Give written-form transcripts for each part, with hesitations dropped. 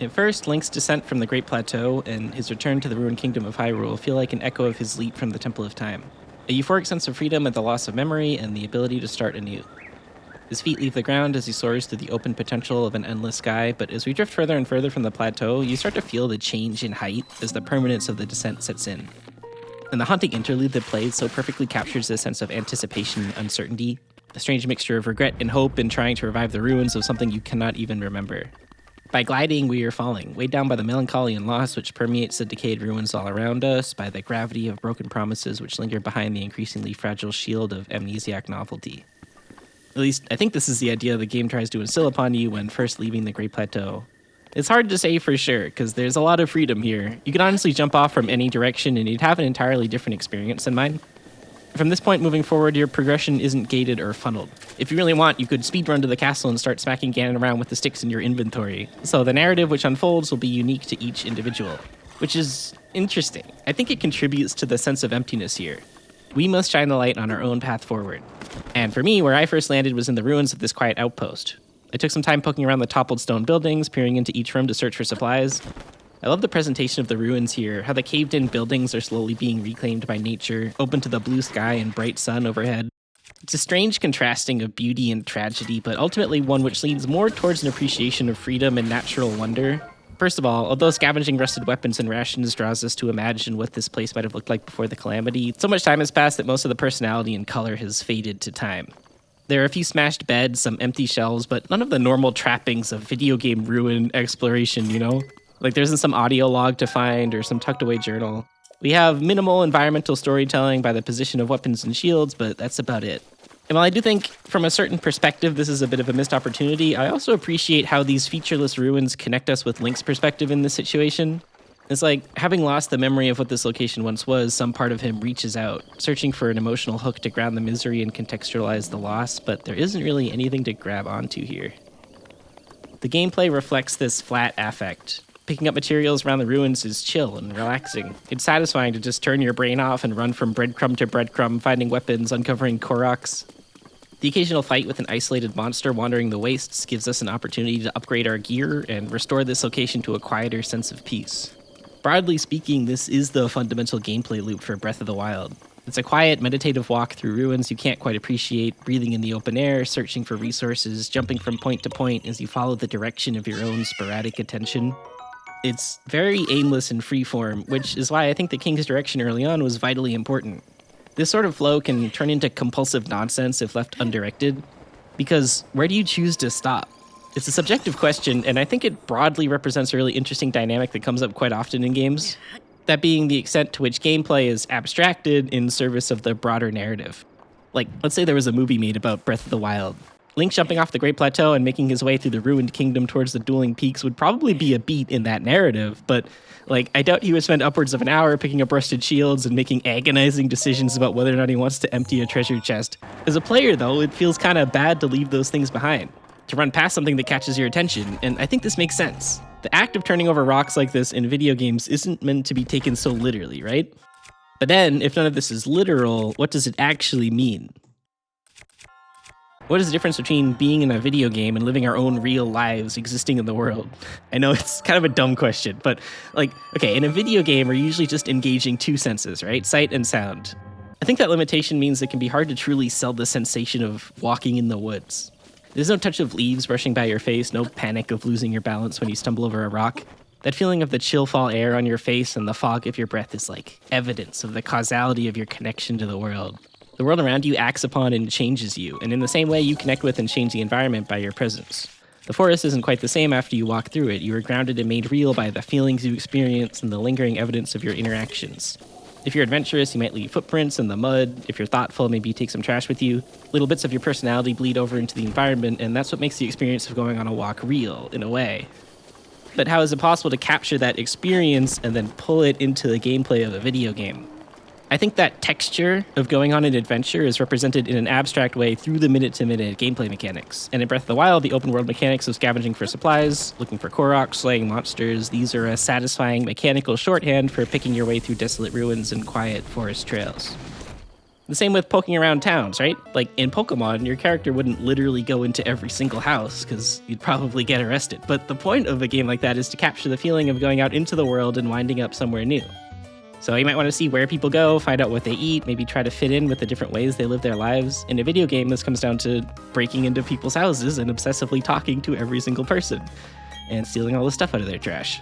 At first, Link's descent from the Great Plateau and his return to the ruined kingdom of Hyrule feel like an echo of his leap from the Temple of Time. A euphoric sense of freedom at the loss of memory and the ability to start anew. His feet leave the ground as he soars through the open potential of an endless sky, but as we drift further and further from the plateau, you start to feel the change in height as the permanence of the descent sets in. And the haunting interlude that plays so perfectly captures this sense of anticipation and uncertainty, a strange mixture of regret and hope in trying to revive the ruins of something you cannot even remember. By gliding, we are falling, weighed down by the melancholy and loss which permeates the decayed ruins all around us, by the gravity of broken promises which linger behind the increasingly fragile shield of amnesiac novelty. At least, I think this is the idea the game tries to instill upon you when first leaving the Great Plateau. It's hard to say for sure, because there's a lot of freedom here. You could honestly jump off from any direction and you'd have an entirely different experience than mine. From this point moving forward, your progression isn't gated or funneled. If you really want, you could speedrun to the castle and start smacking Ganon around with the sticks in your inventory. So the narrative which unfolds will be unique to each individual, which is interesting. I think it contributes to the sense of emptiness here. We must shine the light on our own path forward. And for me, where I first landed was in the ruins of this quiet outpost. I took some time poking around the toppled stone buildings, peering into each room to search for supplies. I love the presentation of the ruins here, how the caved-in buildings are slowly being reclaimed by nature, open to the blue sky and bright sun overhead. It's a strange contrasting of beauty and tragedy, but ultimately one which leans more towards an appreciation of freedom and natural wonder. First of all, although scavenging rusted weapons and rations draws us to imagine what this place might have looked like before the calamity, so much time has passed that most of the personality and color has faded to time. There are a few smashed beds, some empty shelves, but none of the normal trappings of video game ruin exploration, you know? Like there isn't some audio log to find or some tucked away journal. We have minimal environmental storytelling by the position of weapons and shields, but that's about it. And while I do think, from a certain perspective, this is a bit of a missed opportunity, I also appreciate how these featureless ruins connect us with Link's perspective in this situation. It's like, having lost the memory of what this location once was, some part of him reaches out, searching for an emotional hook to ground the misery and contextualize the loss, but there isn't really anything to grab onto here. The gameplay reflects this flat affect. Picking up materials around the ruins is chill and relaxing. It's satisfying to just turn your brain off and run from breadcrumb to breadcrumb, finding weapons, uncovering Koroks. The occasional fight with an isolated monster wandering the wastes gives us an opportunity to upgrade our gear and restore this location to a quieter sense of peace. Broadly speaking, this is the fundamental gameplay loop for Breath of the Wild. It's a quiet, meditative walk through ruins you can't quite appreciate, breathing in the open air, searching for resources, jumping from point to point as you follow the direction of your own sporadic attention. It's very aimless and freeform, which is why I think the King's direction early on was vitally important. This sort of flow can turn into compulsive nonsense if left undirected, because where do you choose to stop? It's a subjective question, and I think it broadly represents a really interesting dynamic that comes up quite often in games. That being the extent to which gameplay is abstracted in service of the broader narrative. Like, let's say there was a movie made about Breath of the Wild. Link jumping off the Great Plateau and making his way through the ruined kingdom towards the dueling peaks would probably be a beat in that narrative, but I doubt he would spend upwards of an hour picking up rusted shields and making agonizing decisions about whether or not he wants to empty a treasure chest. As a player, though, it feels kind of bad to leave those things behind, to run past something that catches your attention, and I think this makes sense. The act of turning over rocks like this in video games isn't meant to be taken so literally, right? But then, if none of this is literal, what does it actually mean? What is the difference between being in a video game and living our own real lives existing in the world? I know it's kind of a dumb question, but okay, in a video game, we're usually just engaging two senses, right? Sight and sound. I think that limitation means it can be hard to truly sell the sensation of walking in the woods. There's no touch of leaves brushing by your face, no panic of losing your balance when you stumble over a rock. That feeling of the chill fall air on your face and the fog of your breath is like evidence of the causality of your connection to the world. The world around you acts upon and changes you, and in the same way you connect with and change the environment by your presence. The forest isn't quite the same after you walk through it. You are grounded and made real by the feelings you experience and the lingering evidence of your interactions. If you're adventurous, you might leave footprints in the mud. If you're thoughtful, maybe you take some trash with you. Little bits of your personality bleed over into the environment, and that's what makes the experience of going on a walk real, in a way. But how is it possible to capture that experience and then pull it into the gameplay of a video game? I think that texture of going on an adventure is represented in an abstract way through the minute-to-minute gameplay mechanics. And in Breath of the Wild, the open-world mechanics of scavenging for supplies, looking for Koroks, slaying monsters, these are a satisfying mechanical shorthand for picking your way through desolate ruins and quiet forest trails. The same with poking around towns, right? Like in Pokemon, your character wouldn't literally go into every single house because you'd probably get arrested. But the point of a game like that is to capture the feeling of going out into the world and winding up somewhere new. So you might want to see where people go, find out what they eat, maybe try to fit in with the different ways they live their lives. In a video game, this comes down to breaking into people's houses and obsessively talking to every single person and stealing all the stuff out of their trash.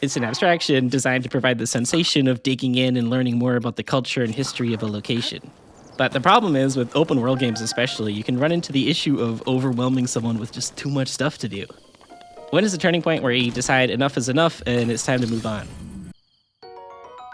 It's an abstraction designed to provide the sensation of digging in and learning more about the culture and history of a location. But the problem is, with open world games especially, you can run into the issue of overwhelming someone with just too much stuff to do. When is the turning point where you decide enough is enough and it's time to move on?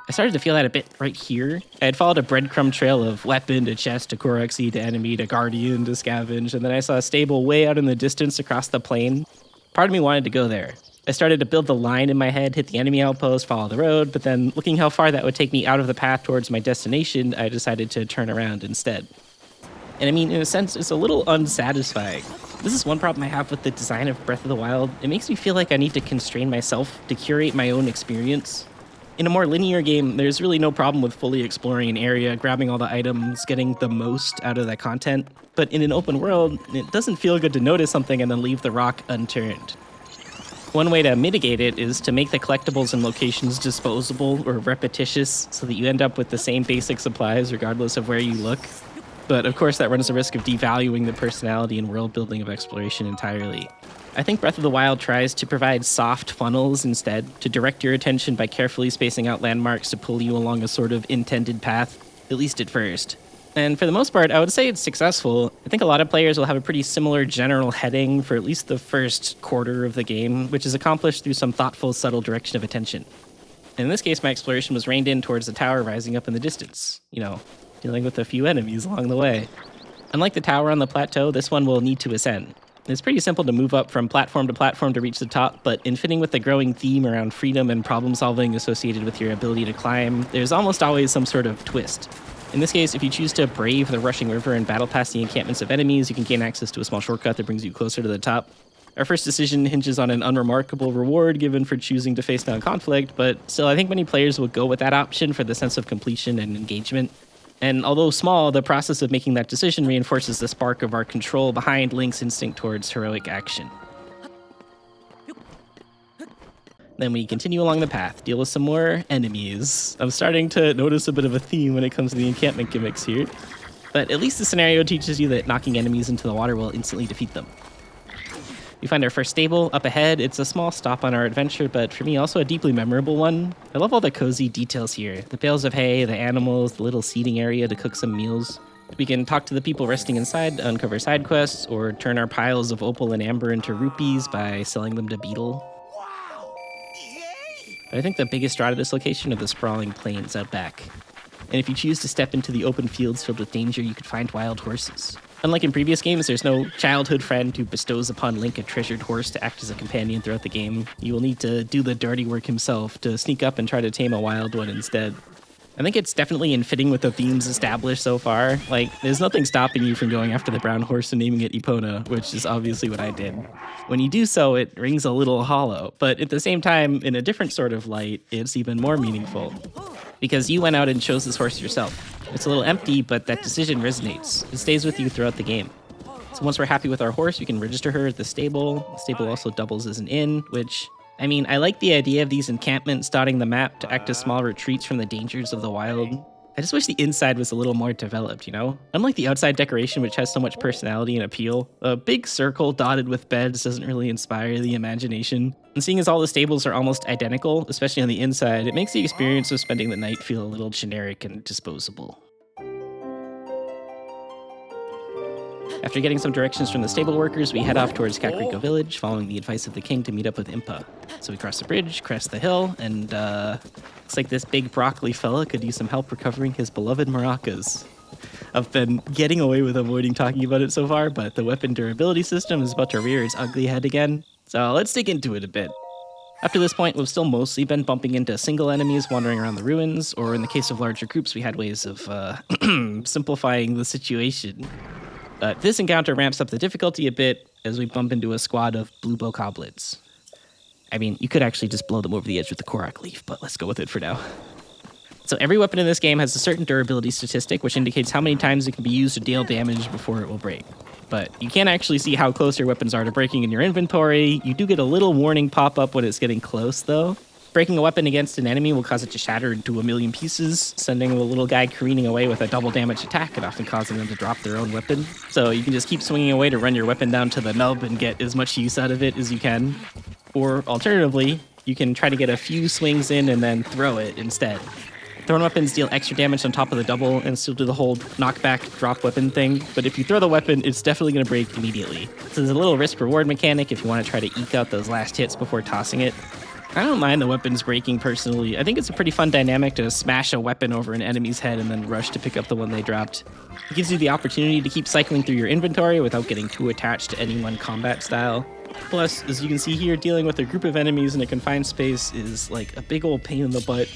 I started to feel that a bit right here. I had followed a breadcrumb trail of weapon to chest to Koroxy to enemy to guardian to scavenge, and then I saw a stable way out in the distance across the plain. Part of me wanted to go there. I started to build the line in my head, hit the enemy outpost, follow the road, but then looking how far that would take me out of the path towards my destination, I decided to turn around instead. And I mean, in a sense, it's a little unsatisfying. This is one problem I have with the design of Breath of the Wild. It makes me feel like I need to constrain myself to curate my own experience. In a more linear game, there's really no problem with fully exploring an area, grabbing all the items, getting the most out of that content. But in an open world, it doesn't feel good to notice something and then leave the rock unturned. One way to mitigate it is to make the collectibles and locations disposable or repetitious so that you end up with the same basic supplies regardless of where you look. But of course that runs the risk of devaluing the personality and world building of exploration entirely. I think Breath of the Wild tries to provide soft funnels instead, to direct your attention by carefully spacing out landmarks to pull you along a sort of intended path, at least at first. And for the most part, I would say it's successful. I think a lot of players will have a pretty similar general heading for at least the first quarter of the game, which is accomplished through some thoughtful, subtle direction of attention. And in this case, my exploration was reined in towards the tower rising up in the distance, dealing with a few enemies along the way. Unlike the tower on the plateau, this one will need to ascend. It's pretty simple to move up from platform to reach the top, but in fitting with the growing theme around freedom and problem solving associated with your ability to climb, there's almost always some sort of twist. In this case, if you choose to brave the rushing river and battle past the encampments of enemies, you can gain access to a small shortcut that brings you closer to the top. Our first decision hinges on an unremarkable reward given for choosing to face down conflict, but still I think many players will go with that option for the sense of completion and engagement. And although small, the process of making that decision reinforces the spark of our control behind Link's instinct towards heroic action. Then we continue along the path, deal with some more enemies. I'm starting to notice a bit of a theme when it comes to the encampment gimmicks here. But at least the scenario teaches you that knocking enemies into the water will instantly defeat them. We find our first stable up ahead. It's a small stop on our adventure, but for me also a deeply memorable one. I love all the cozy details here. The bales of hay, the animals, the little seating area to cook some meals. We can talk to the people resting inside to uncover side quests, or turn our piles of opal and amber into rupees by selling them to Beetle. But I think the biggest draw to this location are the sprawling plains out back. And if you choose to step into the open fields filled with danger, you could find wild horses. Unlike in previous games, there's no childhood friend who bestows upon Link a treasured horse to act as a companion throughout the game. You will need to do the dirty work himself to sneak up and try to tame a wild one instead. I think it's definitely in fitting with the themes established so far. Like, there's nothing stopping you from going after the brown horse and naming it Epona, which is obviously what I did. When you do so, it rings a little hollow, but at the same time, in a different sort of light, it's even more meaningful. Because you went out and chose this horse yourself. It's a little empty, but that decision resonates. It stays with you throughout the game. So once we're happy with our horse, we can register her at the stable. The stable also doubles as an inn, which, I like the idea of these encampments dotting the map to act as small retreats from the dangers of the wild. I just wish the inside was a little more developed, Unlike the outside decoration, which has so much personality and appeal, a big circle dotted with beds doesn't really inspire the imagination. And seeing as all the stables are almost identical, especially on the inside, it makes the experience of spending the night feel a little generic and disposable. After getting some directions from the stable workers, we head off towards Kakariko Village, following the advice of the king to meet up with Impa. So we cross the bridge, crest the hill, and looks like this big broccoli fella could use some help recovering his beloved maracas. I've been getting away with avoiding talking about it so far, but the weapon durability system is about to rear its ugly head again. So let's dig into it a bit. Up to this point, we've still mostly been bumping into single enemies wandering around the ruins, or in the case of larger groups, we had ways of simplifying the situation. But this encounter ramps up the difficulty a bit as we bump into a squad of blue bokoblids. You could actually just blow them over the edge with the Korok leaf, but let's go with it for now. So every weapon in this game has a certain durability statistic, which indicates how many times it can be used to deal damage before it will break. But you can't actually see how close your weapons are to breaking in your inventory. You do get a little warning pop up when it's getting close, though. Breaking a weapon against an enemy will cause it to shatter into a million pieces, sending the little guy careening away with a double damage attack and often causing them to drop their own weapon. So you can just keep swinging away to run your weapon down to the nub and get as much use out of it as you can. Or alternatively, you can try to get a few swings in and then throw it instead. Thrown weapons deal extra damage on top of the double and still do the whole knockback drop weapon thing, but if you throw the weapon, it's definitely going to break immediately. So there's a little risk-reward mechanic if you want to try to eke out those last hits before tossing it. I don't mind the weapons breaking personally. I think it's a pretty fun dynamic to smash a weapon over an enemy's head and then rush to pick up the one they dropped. It gives you the opportunity to keep cycling through your inventory without getting too attached to any one combat style. Plus, as you can see here, dealing with a group of enemies in a confined space is like a big old pain in the butt.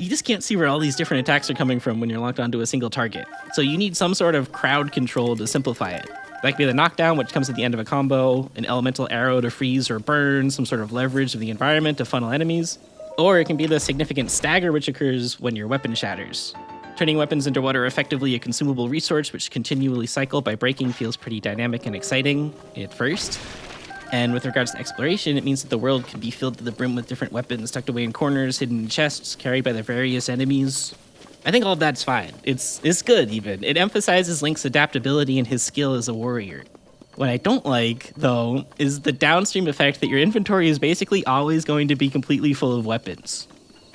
You just can't see where all these different attacks are coming from when you're locked onto a single target. So you need some sort of crowd control to simplify it. That could be the knockdown, which comes at the end of a combo, an elemental arrow to freeze or burn, some sort of leverage of the environment to funnel enemies, or it can be the significant stagger which occurs when your weapon shatters. Turning weapons into what are effectively a consumable resource which continually cycle by breaking feels pretty dynamic and exciting at first. And with regards to exploration, it means that the world can be filled to the brim with different weapons tucked away in corners, hidden in chests, carried by the various enemies. I think all of that's fine. It's good, even. It emphasizes Link's adaptability and his skill as a warrior. What I don't like, though, is the downstream effect that your inventory is basically always going to be completely full of weapons.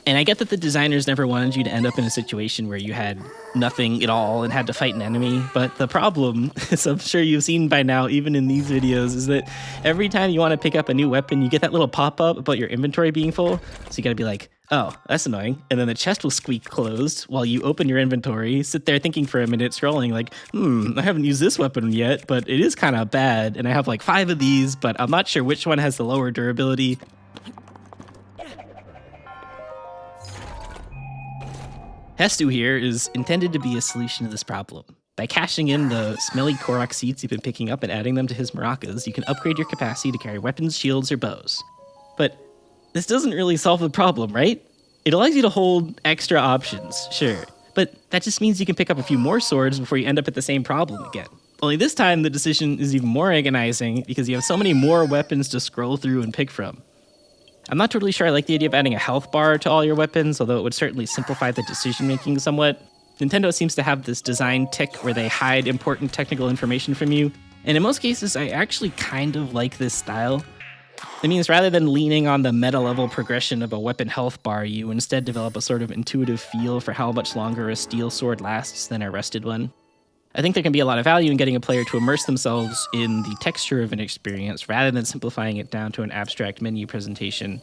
And I get that the designers never wanted you to end up in a situation where you had nothing at all and had to fight an enemy, but the problem, as I'm sure you've seen by now, even in these videos, is that every time you want to pick up a new weapon, you get that little pop-up about your inventory being full, so you gotta be like, oh, that's annoying, and then the chest will squeak closed while you open your inventory, sit there thinking for a minute, scrolling like, I haven't used this weapon yet, but it is kind of bad, and I have like 5 of these, but I'm not sure which one has the lower durability. Hestu here is intended to be a solution to this problem. By cashing in the smelly Korok seeds you've been picking up and adding them to his maracas, you can upgrade your capacity to carry weapons, shields, or bows. But this doesn't really solve the problem, right? It allows you to hold extra options, sure, but that just means you can pick up a few more swords before you end up at the same problem again. Only this time, the decision is even more agonizing because you have so many more weapons to scroll through and pick from. I'm not totally sure I like the idea of adding a health bar to all your weapons, although it would certainly simplify the decision-making somewhat. Nintendo seems to have this design tick where they hide important technical information from you, and in most cases, I actually kind of like this style. It means rather than leaning on the meta-level progression of a weapon health bar, you instead develop a sort of intuitive feel for how much longer a steel sword lasts than a rusted one. I think there can be a lot of value in getting a player to immerse themselves in the texture of an experience rather than simplifying it down to an abstract menu presentation.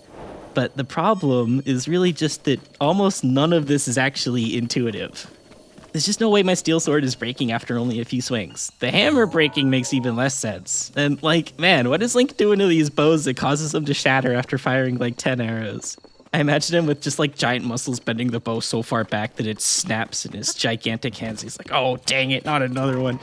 But the problem is really just that almost none of this is actually intuitive. There's just no way my steel sword is breaking after only a few swings. The hammer breaking makes even less sense. And like, man, what is Link doing to these bows that causes them to shatter after firing like 10 arrows? I imagine him with just like giant muscles bending the bow so far back that it snaps in his gigantic hands. He's like, oh, dang it, not another one.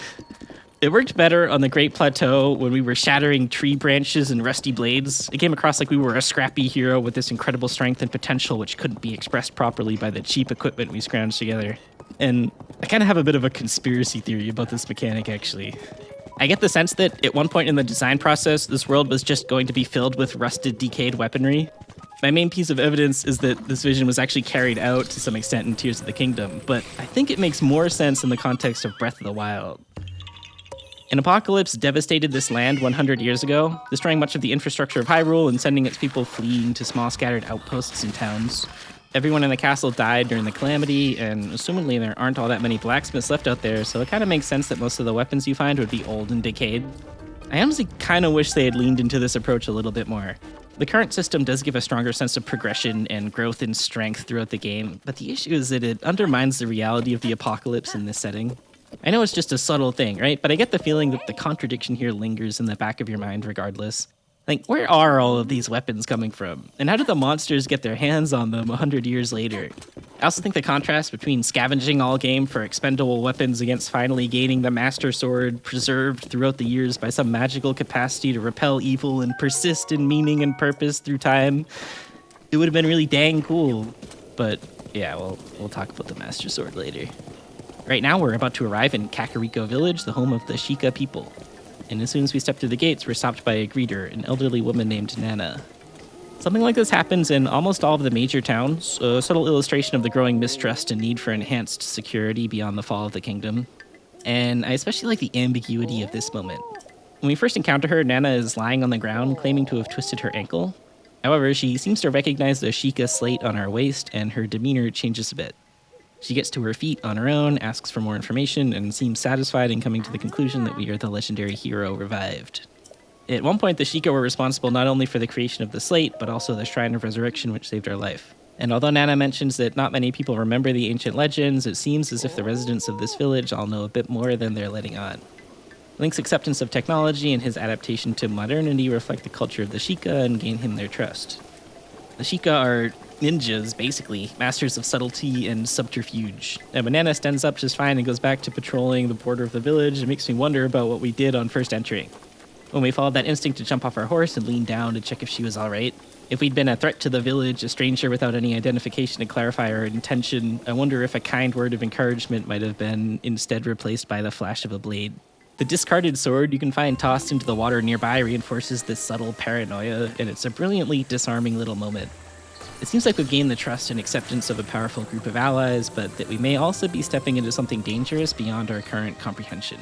It worked better on the Great Plateau when we were shattering tree branches and rusty blades. It came across like we were a scrappy hero with this incredible strength and potential which couldn't be expressed properly by the cheap equipment we scrounged together. And I kind of have a bit of a conspiracy theory about this mechanic, actually. I get the sense that at one point in the design process, this world was just going to be filled with rusted, decayed weaponry. My main piece of evidence is that this vision was actually carried out to some extent in Tears of the Kingdom, but I think it makes more sense in the context of Breath of the Wild. An apocalypse devastated this land 100 years ago, destroying much of the infrastructure of Hyrule and sending its people fleeing to small scattered outposts and towns. Everyone in the castle died during the calamity, and assumedly there aren't all that many blacksmiths left out there, so it kind of makes sense that most of the weapons you find would be old and decayed. I honestly kind of wish they had leaned into this approach a little bit more. The current system does give a stronger sense of progression and growth in strength throughout the game, but the issue is that it undermines the reality of the apocalypse in this setting. I know it's just a subtle thing, right? But I get the feeling that the contradiction here lingers in the back of your mind regardless. Like, where are all of these weapons coming from? And how did the monsters get their hands on them 100 years later? I also think the contrast between scavenging all game for expendable weapons against finally gaining the Master Sword preserved throughout the years by some magical capacity to repel evil and persist in meaning and purpose through time, it would have been really dang cool. But Yeah, we'll talk about the Master Sword later. Right now, we're about to arrive in Kakariko Village, the home of the Sheikah people. And as soon as we step through the gates, we're stopped by a greeter, an elderly woman named Nana. Something like this happens in almost all of the major towns, a subtle illustration of the growing mistrust and need for enhanced security beyond the fall of the kingdom. And I especially like the ambiguity of this moment. When we first encounter her, Nana is lying on the ground, claiming to have twisted her ankle. However, she seems to recognize the Sheikah slate on our waist, and her demeanor changes a bit. She gets to her feet on her own, asks for more information, and seems satisfied in coming to the conclusion that we are the legendary hero revived. At one point, the Sheikah were responsible not only for the creation of the slate, but also the Shrine of Resurrection, which saved our life. And although Nana mentions that not many people remember the ancient legends, it seems as if the residents of this village all know a bit more than they're letting on. Link's acceptance of technology and his adaptation to modernity reflect the culture of the Sheikah and gain him their trust. The Sheikah are ninjas, basically, masters of subtlety and subterfuge. And when Nana stands up just fine and goes back to patrolling the border of the village, it makes me wonder about what we did on first entering. When we followed that instinct to jump off our horse and lean down to check if she was alright. If we'd been a threat to the village, a stranger without any identification to clarify our intention, I wonder if a kind word of encouragement might have been instead replaced by the flash of a blade. The discarded sword you can find tossed into the water nearby reinforces this subtle paranoia, and it's a brilliantly disarming little moment. It seems like we've gained the trust and acceptance of a powerful group of allies, but that we may also be stepping into something dangerous beyond our current comprehension.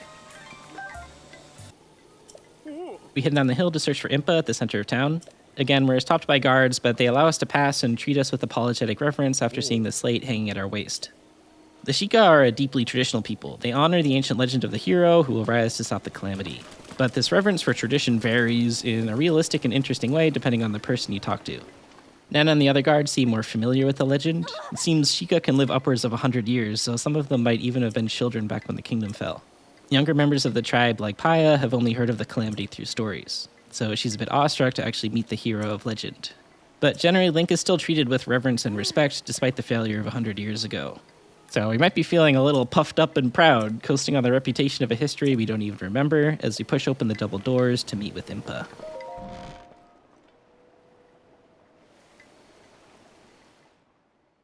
We head down the hill to search for Impa at the center of town. Again, we're stopped by guards, but they allow us to pass and treat us with apologetic reverence after seeing the slate hanging at our waist. The Sheikah are a deeply traditional people. They honor the ancient legend of the hero who will rise to stop the calamity. But this reverence for tradition varies in a realistic and interesting way depending on the person you talk to. Nana and the other guards seem more familiar with the legend. It seems Sheikah can live upwards of 100 years, so some of them might even have been children back when the kingdom fell. Younger members of the tribe, like Paya, have only heard of the calamity through stories, so she's a bit awestruck to actually meet the hero of legend. But generally, Link is still treated with reverence and respect despite the failure of 100 years ago. So we might be feeling a little puffed up and proud, coasting on the reputation of a history we don't even remember as we push open the double doors to meet with Impa.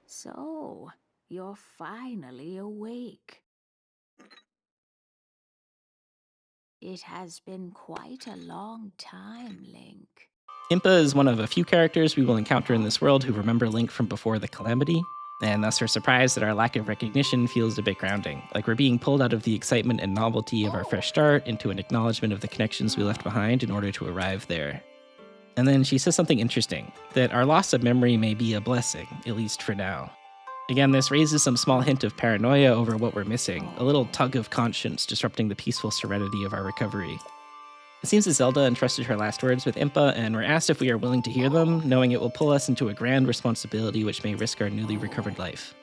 So, you're finally awake. It has been quite a long time, Link. Impa is one of a few characters we will encounter in this world who remember Link from before the calamity, and thus are surprised that our lack of recognition feels a bit grounding, like we're being pulled out of the excitement and novelty of our fresh start into an acknowledgement of the connections we left behind in order to arrive there. And then she says something interesting, that our loss of memory may be a blessing, at least for now. Again, this raises some small hint of paranoia over what we're missing, a little tug of conscience disrupting the peaceful serenity of our recovery. It seems that Zelda entrusted her last words with Impa, and we're asked if we are willing to hear them, knowing it will pull us into a grand responsibility which may risk our newly recovered life.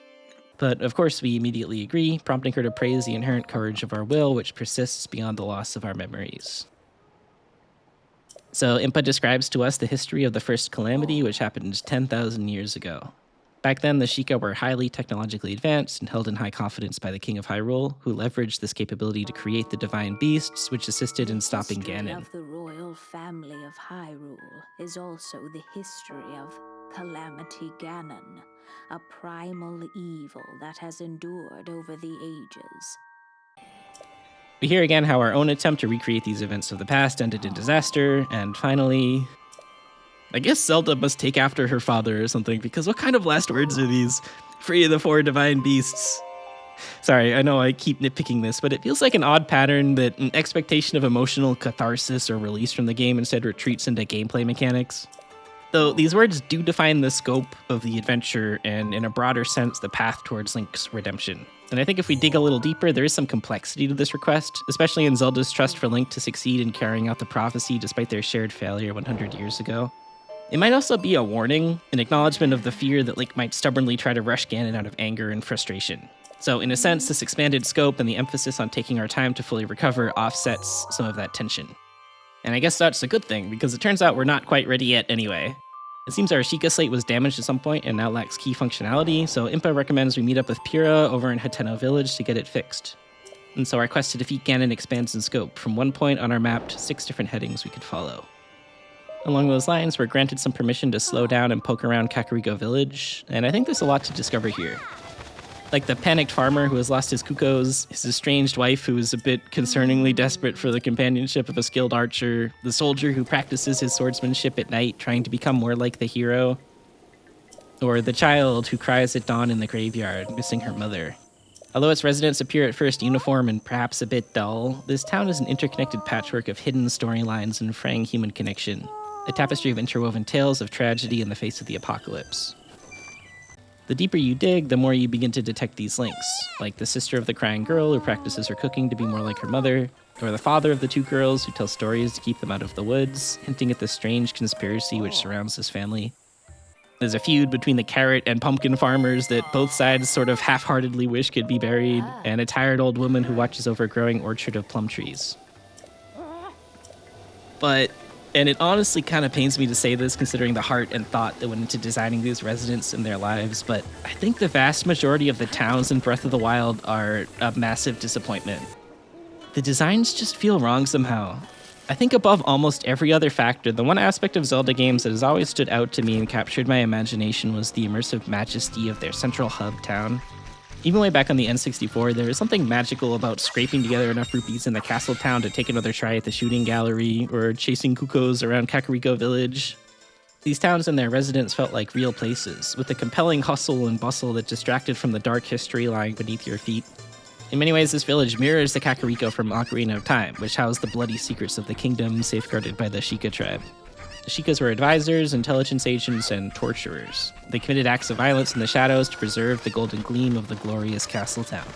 But of course, we immediately agree, prompting her to praise the inherent courage of our will, which persists beyond the loss of our memories. So Impa describes to us the history of the first calamity, which happened 10,000 years ago. Back then, the Sheikah were highly technologically advanced and held in high confidence by the King of Hyrule, who leveraged this capability to create the divine beasts, which assisted in stopping Ganon. The history of the royal family of Hyrule is also the history of Calamity Ganon, a primal evil that has endured over the ages. We hear again how our own attempt to recreate these events of the past ended in disaster, and finally, I guess Zelda must take after her father or something, because what kind of last words are these? Free of the four divine beasts. Sorry, I know I keep nitpicking this, but it feels like an odd pattern that an expectation of emotional catharsis or release from the game instead retreats into gameplay mechanics. Though these words do define the scope of the adventure and, in a broader sense, the path towards Link's redemption. And I think if we dig a little deeper, there is some complexity to this request, especially in Zelda's trust for Link to succeed in carrying out the prophecy despite their shared failure 100 years ago. It might also be a warning, an acknowledgement of the fear that Link might stubbornly try to rush Ganon out of anger and frustration. So in a sense, this expanded scope and the emphasis on taking our time to fully recover offsets some of that tension. And I guess that's a good thing, because it turns out we're not quite ready yet anyway. It seems our Sheikah slate was damaged at some point and now lacks key functionality, so Impa recommends we meet up with Pyrrha over in Hateno Village to get it fixed. And so our quest to defeat Ganon expands in scope, from one point on our map to 6 different headings we could follow. Along those lines, we're granted some permission to slow down and poke around Kakariko Village, and I think there's a lot to discover here. Like the panicked farmer who has lost his kukos, his estranged wife who is a bit concerningly desperate for the companionship of a skilled archer, the soldier who practices his swordsmanship at night trying to become more like the hero, or the child who cries at dawn in the graveyard, missing her mother. Although its residents appear at first uniform and perhaps a bit dull, this town is an interconnected patchwork of hidden storylines and fraying human connection, a tapestry of interwoven tales of tragedy in the face of the apocalypse. The deeper you dig, the more you begin to detect these links, like the sister of the crying girl who practices her cooking to be more like her mother, or the father of the two girls who tells stories to keep them out of the woods, hinting at the strange conspiracy which surrounds his family. There's a feud between the carrot and pumpkin farmers that both sides sort of half-heartedly wish could be buried, and a tired old woman who watches over a growing orchard of plum trees. And it honestly kind of pains me to say this considering the heart and thought that went into designing these residents and their lives, but I think the vast majority of the towns in Breath of the Wild are a massive disappointment. The designs just feel wrong somehow. I think above almost every other factor, the one aspect of Zelda games that has always stood out to me and captured my imagination was the immersive majesty of their central hub town. Even way back on the N64, there is something magical about scraping together enough rupees in the castle town to take another try at the shooting gallery, or chasing kukos around Kakariko Village. These towns and their residents felt like real places, with a compelling hustle and bustle that distracted from the dark history lying beneath your feet. In many ways, this village mirrors the Kakariko from Ocarina of Time, which housed the bloody secrets of the kingdom safeguarded by the Sheikah tribe. The Sheikhs were advisors, intelligence agents, and torturers. They committed acts of violence in the shadows to preserve the golden gleam of the glorious castle town.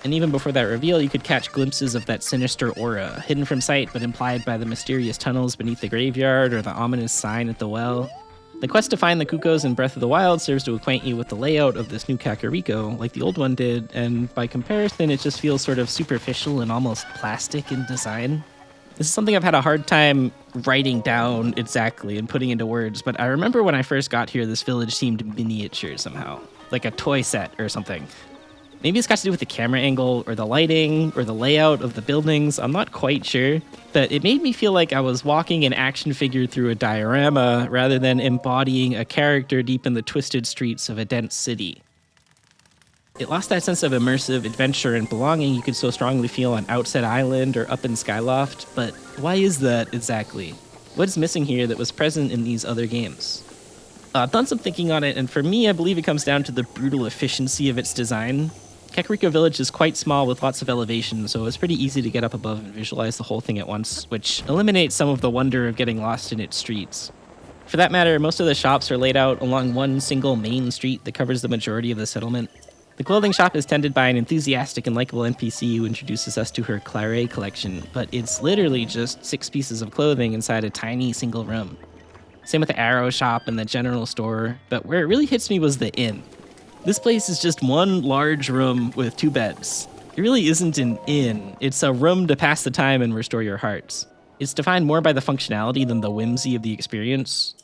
And even before that reveal, you could catch glimpses of that sinister aura, hidden from sight but implied by the mysterious tunnels beneath the graveyard or the ominous sign at the well. The quest to find the Kukos in Breath of the Wild serves to acquaint you with the layout of this new Kakariko, like the old one did, and by comparison, it just feels sort of superficial and almost plastic in design. This is something I've had a hard time writing down exactly and putting into words, but I remember when I first got here, this village seemed miniature somehow, like a toy set or something. Maybe it's got to do with the camera angle or the lighting or the layout of the buildings, I'm not quite sure, but it made me feel like I was walking an action figure through a diorama rather than embodying a character deep in the twisted streets of a dense city. It lost that sense of immersive adventure and belonging you could so strongly feel on Outset Island or up in Skyloft, but why is that exactly? What is missing here that was present in these other games? I've done some thinking on it, and for me, I believe it comes down to the brutal efficiency of its design. Kakariko Village is quite small with lots of elevation, so it's pretty easy to get up above and visualize the whole thing at once, which eliminates some of the wonder of getting lost in its streets. For that matter, most of the shops are laid out along one single main street that covers the majority of the settlement. The clothing shop is tended by an enthusiastic and likable NPC who introduces us to her Claret collection, but it's literally just 6 pieces of clothing inside a tiny single room. Same with the arrow shop and the general store, but where it really hits me was the inn. This place is just one large room with 2 beds. It really isn't an inn, it's a room to pass the time and restore your hearts. It's defined more by the functionality than the whimsy of the experience.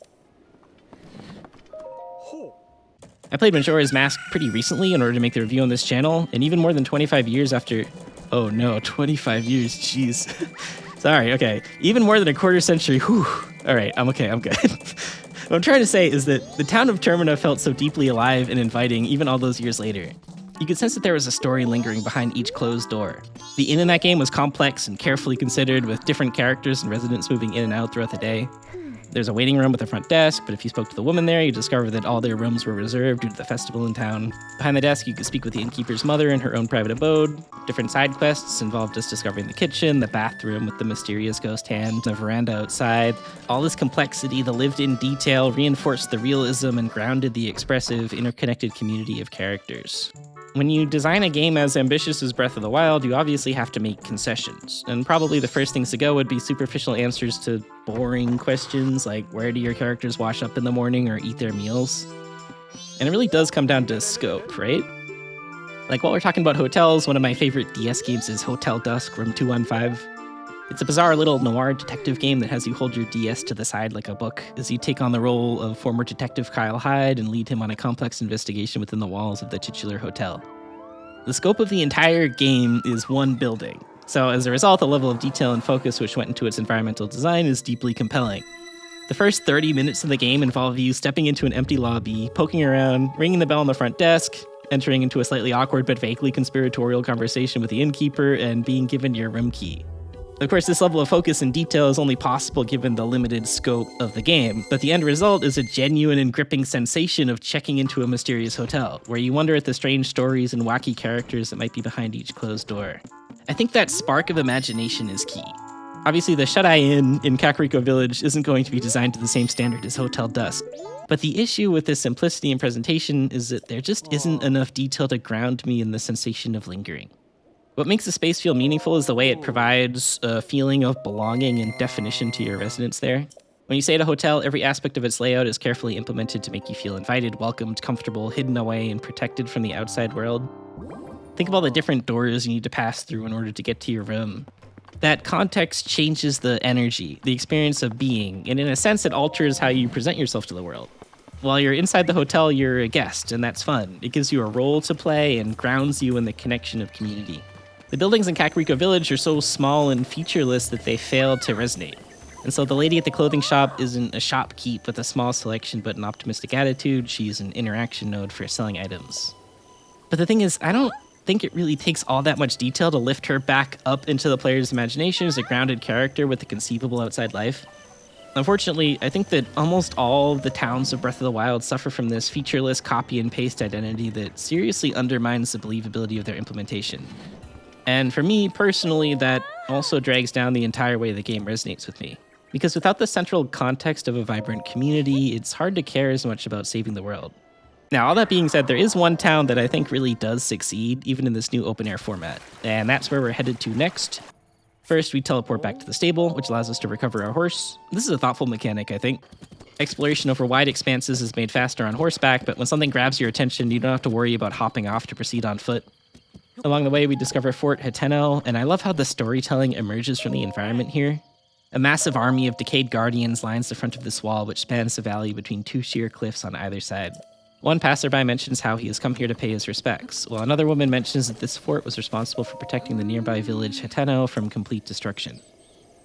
I played Majora's Mask pretty recently in order to make the review on this channel, and even more than 25 years after... Oh no, 25 years, jeez. Sorry, okay. Even more than a quarter century, whew. Alright, I'm okay, I'm good. What I'm trying to say is that the town of Termina felt so deeply alive and inviting even all those years later. You could sense that there was a story lingering behind each closed door. The inn in that game was complex and carefully considered, with different characters and residents moving in and out throughout the day. There's a waiting room with a front desk, but if you spoke to the woman there, you discover that all their rooms were reserved due to the festival in town. Behind the desk, you could speak with the innkeeper's mother in her own private abode. Different side quests involved just discovering the kitchen, the bathroom with the mysterious ghost hand, the veranda outside. All this complexity, the lived-in detail, reinforced the realism and grounded the expressive, interconnected community of characters. When you design a game as ambitious as Breath of the Wild, you obviously have to make concessions. And probably the first things to go would be superficial answers to boring questions like where do your characters wash up in the morning or eat their meals? And it really does come down to scope, right? Like while we're talking about hotels, one of my favorite DS games is Hotel Dusk Room 215. It's a bizarre little noir detective game that has you hold your DS to the side like a book as you take on the role of former detective Kyle Hyde and lead him on a complex investigation within the walls of the titular hotel. The scope of the entire game is one building, so as a result, the level of detail and focus which went into its environmental design is deeply compelling. The first 30 minutes of the game involve you stepping into an empty lobby, poking around, ringing the bell on the front desk, entering into a slightly awkward but vaguely conspiratorial conversation with the innkeeper, and being given your room key. Of course, this level of focus and detail is only possible given the limited scope of the game, but the end result is a genuine and gripping sensation of checking into a mysterious hotel, where you wonder at the strange stories and wacky characters that might be behind each closed door. I think that spark of imagination is key. Obviously, the Shut-Eye Inn in Kakariko Village isn't going to be designed to the same standard as Hotel Dusk, but the issue with this simplicity and presentation is that there just isn't enough detail to ground me in the sensation of lingering. What makes the space feel meaningful is the way it provides a feeling of belonging and definition to your residence there. When you stay at a hotel, every aspect of its layout is carefully implemented to make you feel invited, welcomed, comfortable, hidden away, and protected from the outside world. Think of all the different doors you need to pass through in order to get to your room. That context changes the energy, the experience of being, and in a sense it alters how you present yourself to the world. While you're inside the hotel, you're a guest, and that's fun. It gives you a role to play and grounds you in the connection of community. The buildings in Kakariko Village are so small and featureless that they fail to resonate. And so the lady at the clothing shop isn't a shopkeep with a small selection but an optimistic attitude. She's an interaction node for selling items. But the thing is, I don't think it really takes all that much detail to lift her back up into the player's imagination as a grounded character with a conceivable outside life. Unfortunately, I think that almost all the towns of Breath of the Wild suffer from this featureless copy and paste identity that seriously undermines the believability of their implementation. And for me, personally, that also drags down the entire way the game resonates with me. Because without the central context of a vibrant community, it's hard to care as much about saving the world. Now, all that being said, there is one town that I think really does succeed, even in this new open-air format. And that's where we're headed to next. First, we teleport back to the stable, which allows us to recover our horse. This is a thoughtful mechanic, I think. Exploration over wide expanses is made faster on horseback, but when something grabs your attention, you don't have to worry about hopping off to proceed on foot. Along the way, we discover Fort Hateno, and I love how the storytelling emerges from the environment here. A massive army of decayed guardians lines the front of this wall, which spans the valley between two sheer cliffs on either side. One passerby mentions how he has come here to pay his respects, while another woman mentions that this fort was responsible for protecting the nearby village Hateno from complete destruction.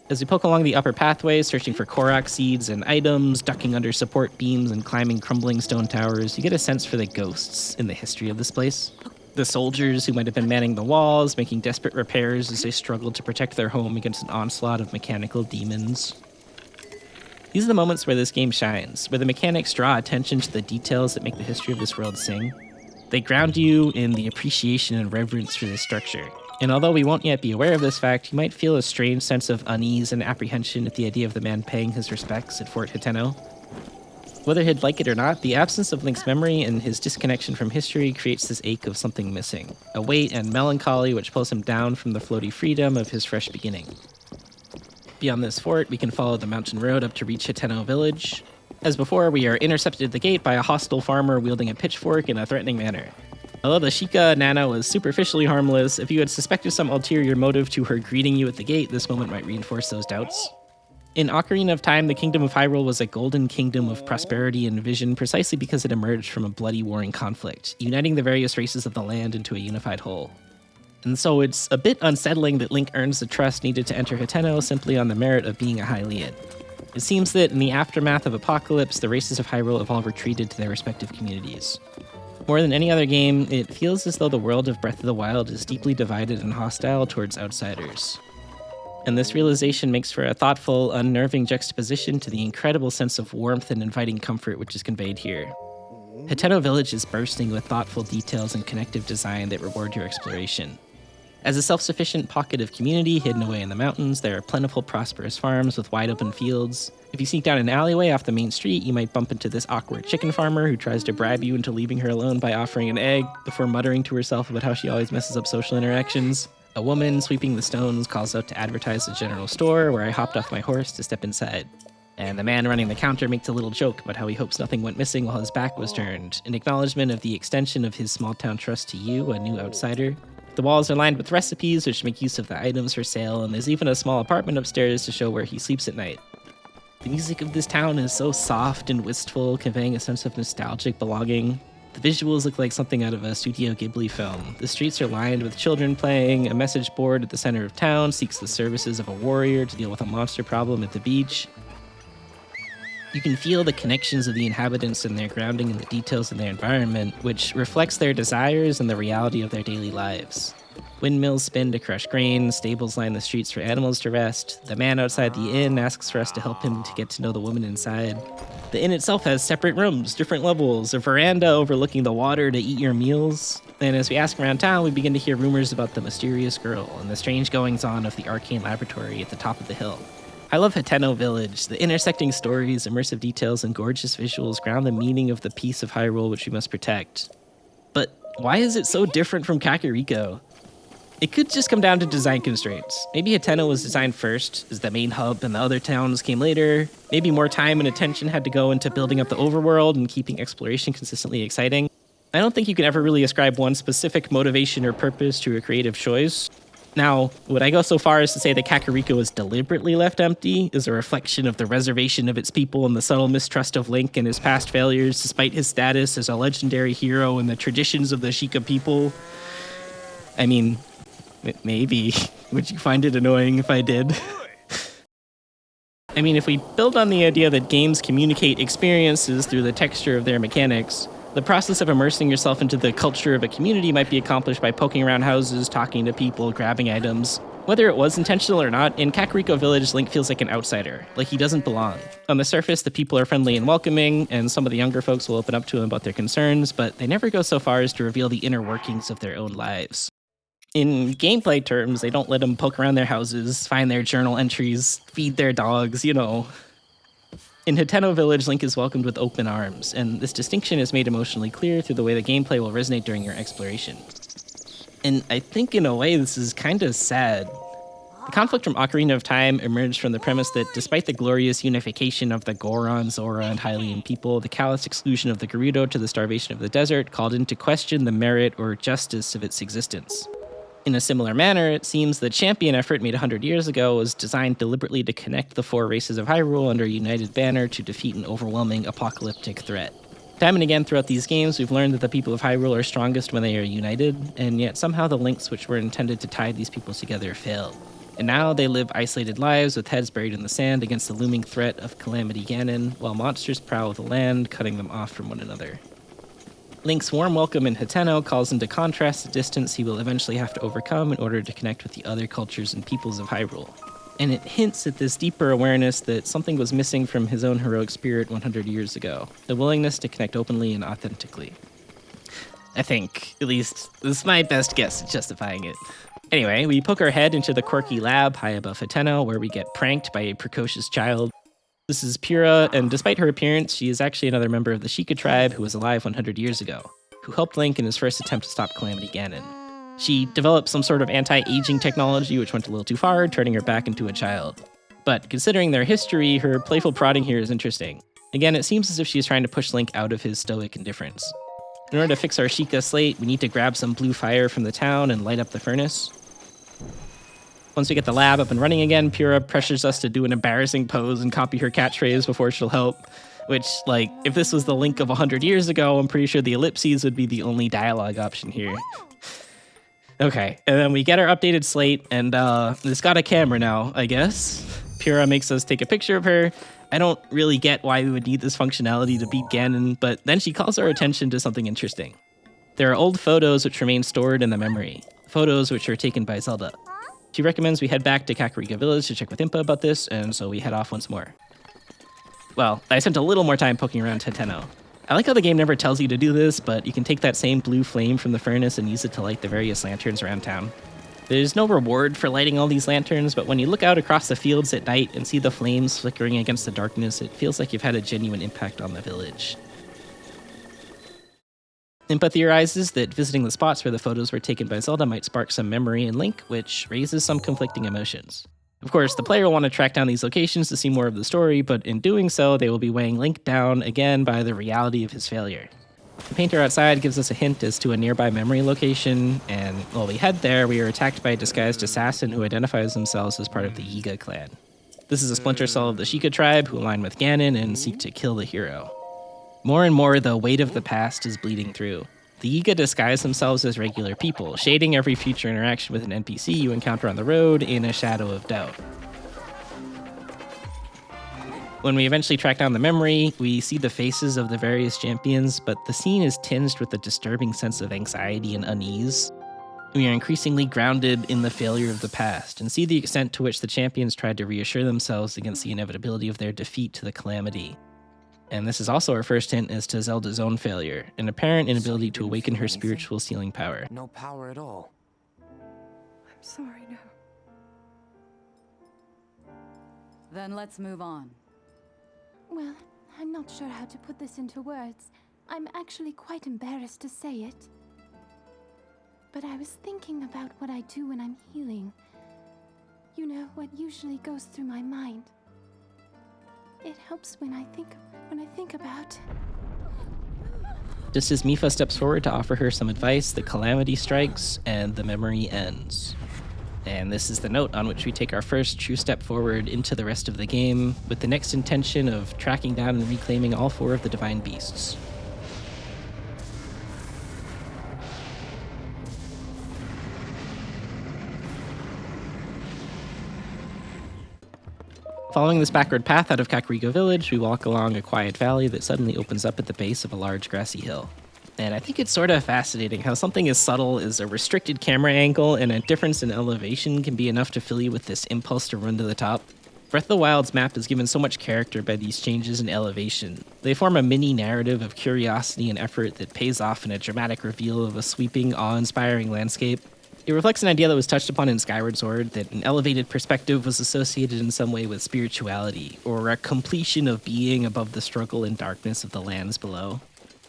As we poke along the upper pathways, searching for Korok seeds and items, ducking under support beams and climbing crumbling stone towers, you get a sense for the ghosts in the history of this place. The soldiers who might have been manning the walls, making desperate repairs as they struggled to protect their home against an onslaught of mechanical demons. These are the moments where this game shines, where the mechanics draw attention to the details that make the history of this world sing. They ground you in the appreciation and reverence for this structure. And although we won't yet be aware of this fact, you might feel a strange sense of unease and apprehension at the idea of the man paying his respects at Fort Hateno. Whether he'd like it or not, the absence of Link's memory and his disconnection from history creates this ache of something missing, a weight and melancholy which pulls him down from the floaty freedom of his fresh beginning. Beyond this fort, we can follow the mountain road up to reach Hateno Village. As before, we are intercepted at the gate by a hostile farmer wielding a pitchfork in a threatening manner. Although the Sheikah Nana was superficially harmless, if you had suspected some ulterior motive to her greeting you at the gate, this moment might reinforce those doubts. In Ocarina of Time, the Kingdom of Hyrule was a golden kingdom of prosperity and vision precisely because it emerged from a bloody warring conflict, uniting the various races of the land into a unified whole. And so it's a bit unsettling that Link earns the trust needed to enter Hateno simply on the merit of being a Hylian. It seems that in the aftermath of Apocalypse, the races of Hyrule have all retreated to their respective communities. More than any other game, it feels as though the world of Breath of the Wild is deeply divided and hostile towards outsiders. And this realization makes for a thoughtful, unnerving juxtaposition to the incredible sense of warmth and inviting comfort which is conveyed here. Hateno Village is bursting with thoughtful details and connective design that reward your exploration. As a self-sufficient pocket of community hidden away in the mountains, there are plentiful, prosperous farms with wide open fields. If you sneak down an alleyway off the main street, you might bump into this awkward chicken farmer who tries to bribe you into leaving her alone by offering an egg, before muttering to herself about how she always messes up social interactions. A woman sweeping the stones calls out to advertise the general store, where I hopped off my horse to step inside. And the man running the counter makes a little joke about how he hopes nothing went missing while his back was turned, in acknowledgement of the extension of his small-town trust to you, a new outsider. The walls are lined with recipes which make use of the items for sale, and there's even a small apartment upstairs to show where he sleeps at night. The music of this town is so soft and wistful, conveying a sense of nostalgic belonging. The visuals look like something out of a Studio Ghibli film. The streets are lined with children playing, a message board at the center of town seeks the services of a warrior to deal with a monster problem at the beach. You can feel the connections of the inhabitants and their grounding in the details of their environment, which reflects their desires and the reality of their daily lives. Windmills spin to crush grain, stables line the streets for animals to rest, the man outside the inn asks for us to help him to get to know the woman inside. The inn itself has separate rooms, different levels, a veranda overlooking the water to eat your meals. And as we ask around town, we begin to hear rumors about the mysterious girl and the strange goings-on of the arcane laboratory at the top of the hill. I love Hateno Village. The intersecting stories, immersive details, and gorgeous visuals ground the meaning of the piece of Hyrule which we must protect. But why is it so different from Kakariko? It could just come down to design constraints. Maybe Hateno was designed first as the main hub and the other towns came later. Maybe more time and attention had to go into building up the overworld and keeping exploration consistently exciting. I don't think you can ever really ascribe one specific motivation or purpose to a creative choice. Now, would I go so far as to say that Kakariko is deliberately left empty as a reflection of the reservation of its people and the subtle mistrust of Link and his past failures despite his status as a legendary hero and the traditions of the Sheikah people? I mean, maybe. Would you find it annoying if I did? I mean, if we build on the idea that games communicate experiences through the texture of their mechanics, the process of immersing yourself into the culture of a community might be accomplished by poking around houses, talking to people, grabbing items. Whether it was intentional or not, in Kakariko Village, Link feels like an outsider, like he doesn't belong. On the surface, the people are friendly and welcoming, and some of the younger folks will open up to him about their concerns, but they never go so far as to reveal the inner workings of their own lives. In gameplay terms, they don't let them poke around their houses, find their journal entries, feed their dogs, In Hateno Village, Link is welcomed with open arms, and this distinction is made emotionally clear through the way the gameplay will resonate during your exploration. And I think in a way this is kind of sad. The conflict from Ocarina of Time emerged from the premise that despite the glorious unification of the Goron, Zora, and Hylian people, the callous exclusion of the Gerudo to the starvation of the desert called into question the merit or justice of its existence. In a similar manner, it seems the Champion effort made 100 years ago was designed deliberately to connect the four races of Hyrule under a united banner to defeat an overwhelming apocalyptic threat. Time and again throughout these games, we've learned that the people of Hyrule are strongest when they are united, and yet somehow the links which were intended to tie these peoples together failed. And now they live isolated lives with heads buried in the sand against the looming threat of Calamity Ganon, while monsters prowl the land, cutting them off from one another. Link's warm welcome in Hateno calls into contrast the distance he will eventually have to overcome in order to connect with the other cultures and peoples of Hyrule. And it hints at this deeper awareness that something was missing from his own heroic spirit 100 years ago, the willingness to connect openly and authentically. I think, at least, this is my best guess at justifying it. Anyway, we poke our head into the quirky lab high above Hateno, where we get pranked by a precocious child. This is Pyrrha, and despite her appearance, she is actually another member of the Sheikah tribe who was alive 100 years ago, who helped Link in his first attempt to stop Calamity Ganon. She developed some sort of anti-aging technology which went a little too far, turning her back into a child. But considering their history, her playful prodding here is interesting. Again, it seems as if she's trying to push Link out of his stoic indifference. In order to fix our Sheikah slate, we need to grab some blue fire from the town and light up the furnace. Once we get the lab up and running again, Pyrrha pressures us to do an embarrassing pose and copy her catchphrase before she'll help. Which, if this was the Link of 100 years ago, I'm pretty sure the ellipses would be the only dialogue option here. Okay, and then we get our updated slate, and it's got a camera now, I guess. Pyrrha makes us take a picture of her. I don't really get why we would need this functionality to beat Ganon, but then she calls our attention to something interesting. There are old photos which remain stored in the memory, photos which are taken by Zelda. She recommends we head back to Kakariko Village to check with Impa about this, and so we head off once more. Well, I spent a little more time poking around Hateno. I like how the game never tells you to do this, but you can take that same blue flame from the furnace and use it to light the various lanterns around town. There's no reward for lighting all these lanterns, but when you look out across the fields at night and see the flames flickering against the darkness, it feels like you've had a genuine impact on the village. Impa theorizes that visiting the spots where the photos were taken by Zelda might spark some memory in Link, which raises some conflicting emotions. Of course, the player will want to track down these locations to see more of the story, but in doing so, they will be weighing Link down again by the reality of his failure. The painter outside gives us a hint as to a nearby memory location, and while we head there, we are attacked by a disguised assassin who identifies themselves as part of the Yiga clan. This is a splinter cell of the Sheikah tribe who align with Ganon and seek to kill the hero. More and more, the weight of the past is bleeding through. The Yiga disguise themselves as regular people, shading every future interaction with an NPC you encounter on the road in a shadow of doubt. When we eventually track down the memory, we see the faces of the various champions, but the scene is tinged with a disturbing sense of anxiety and unease. We are increasingly grounded in the failure of the past and see the extent to which the champions tried to reassure themselves against the inevitability of their defeat to the calamity. And this is also our first hint as to Zelda's own failure, an apparent inability to awaken her spiritual sealing power. No power at all. I'm sorry now. Then let's move on. Well, I'm not sure how to put this into words. I'm actually quite embarrassed to say it. But I was thinking about what I do when I'm healing. You know, what usually goes through my mind. It helps when I think about... Just as Mipha steps forward to offer her some advice, the calamity strikes and the memory ends. And this is the note on which we take our first true step forward into the rest of the game, with the next intention of tracking down and reclaiming all 4 of the divine beasts. Following this backward path out of Kakariko Village, we walk along a quiet valley that suddenly opens up at the base of a large grassy hill. And I think it's sort of fascinating how something as subtle as a restricted camera angle and a difference in elevation can be enough to fill you with this impulse to run to the top. Breath of the Wild's map is given so much character by these changes in elevation. They form a mini narrative of curiosity and effort that pays off in a dramatic reveal of a sweeping, awe-inspiring landscape. It reflects an idea that was touched upon in Skyward Sword, that an elevated perspective was associated in some way with spirituality, or a completion of being above the struggle and darkness of the lands below.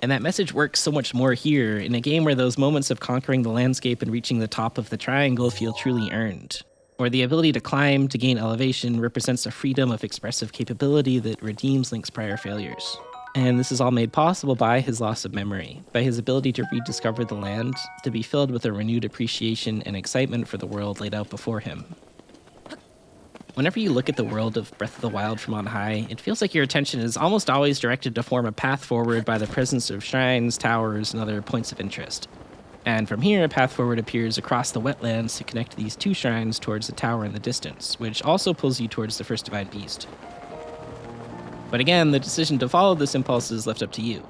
And that message works so much more here, in a game where those moments of conquering the landscape and reaching the top of the triangle feel truly earned. Or the ability to climb to gain elevation represents a freedom of expressive capability that redeems Link's prior failures. And this is all made possible by his loss of memory, by his ability to rediscover the land, to be filled with a renewed appreciation and excitement for the world laid out before him. Whenever you look at the world of Breath of the Wild from on high, it feels like your attention is almost always directed to form a path forward by the presence of shrines, towers, and other points of interest. And from here, a path forward appears across the wetlands to connect these 2 shrines towards the tower in the distance, which also pulls you towards the first divine beast. But again, the decision to follow this impulse is left up to you.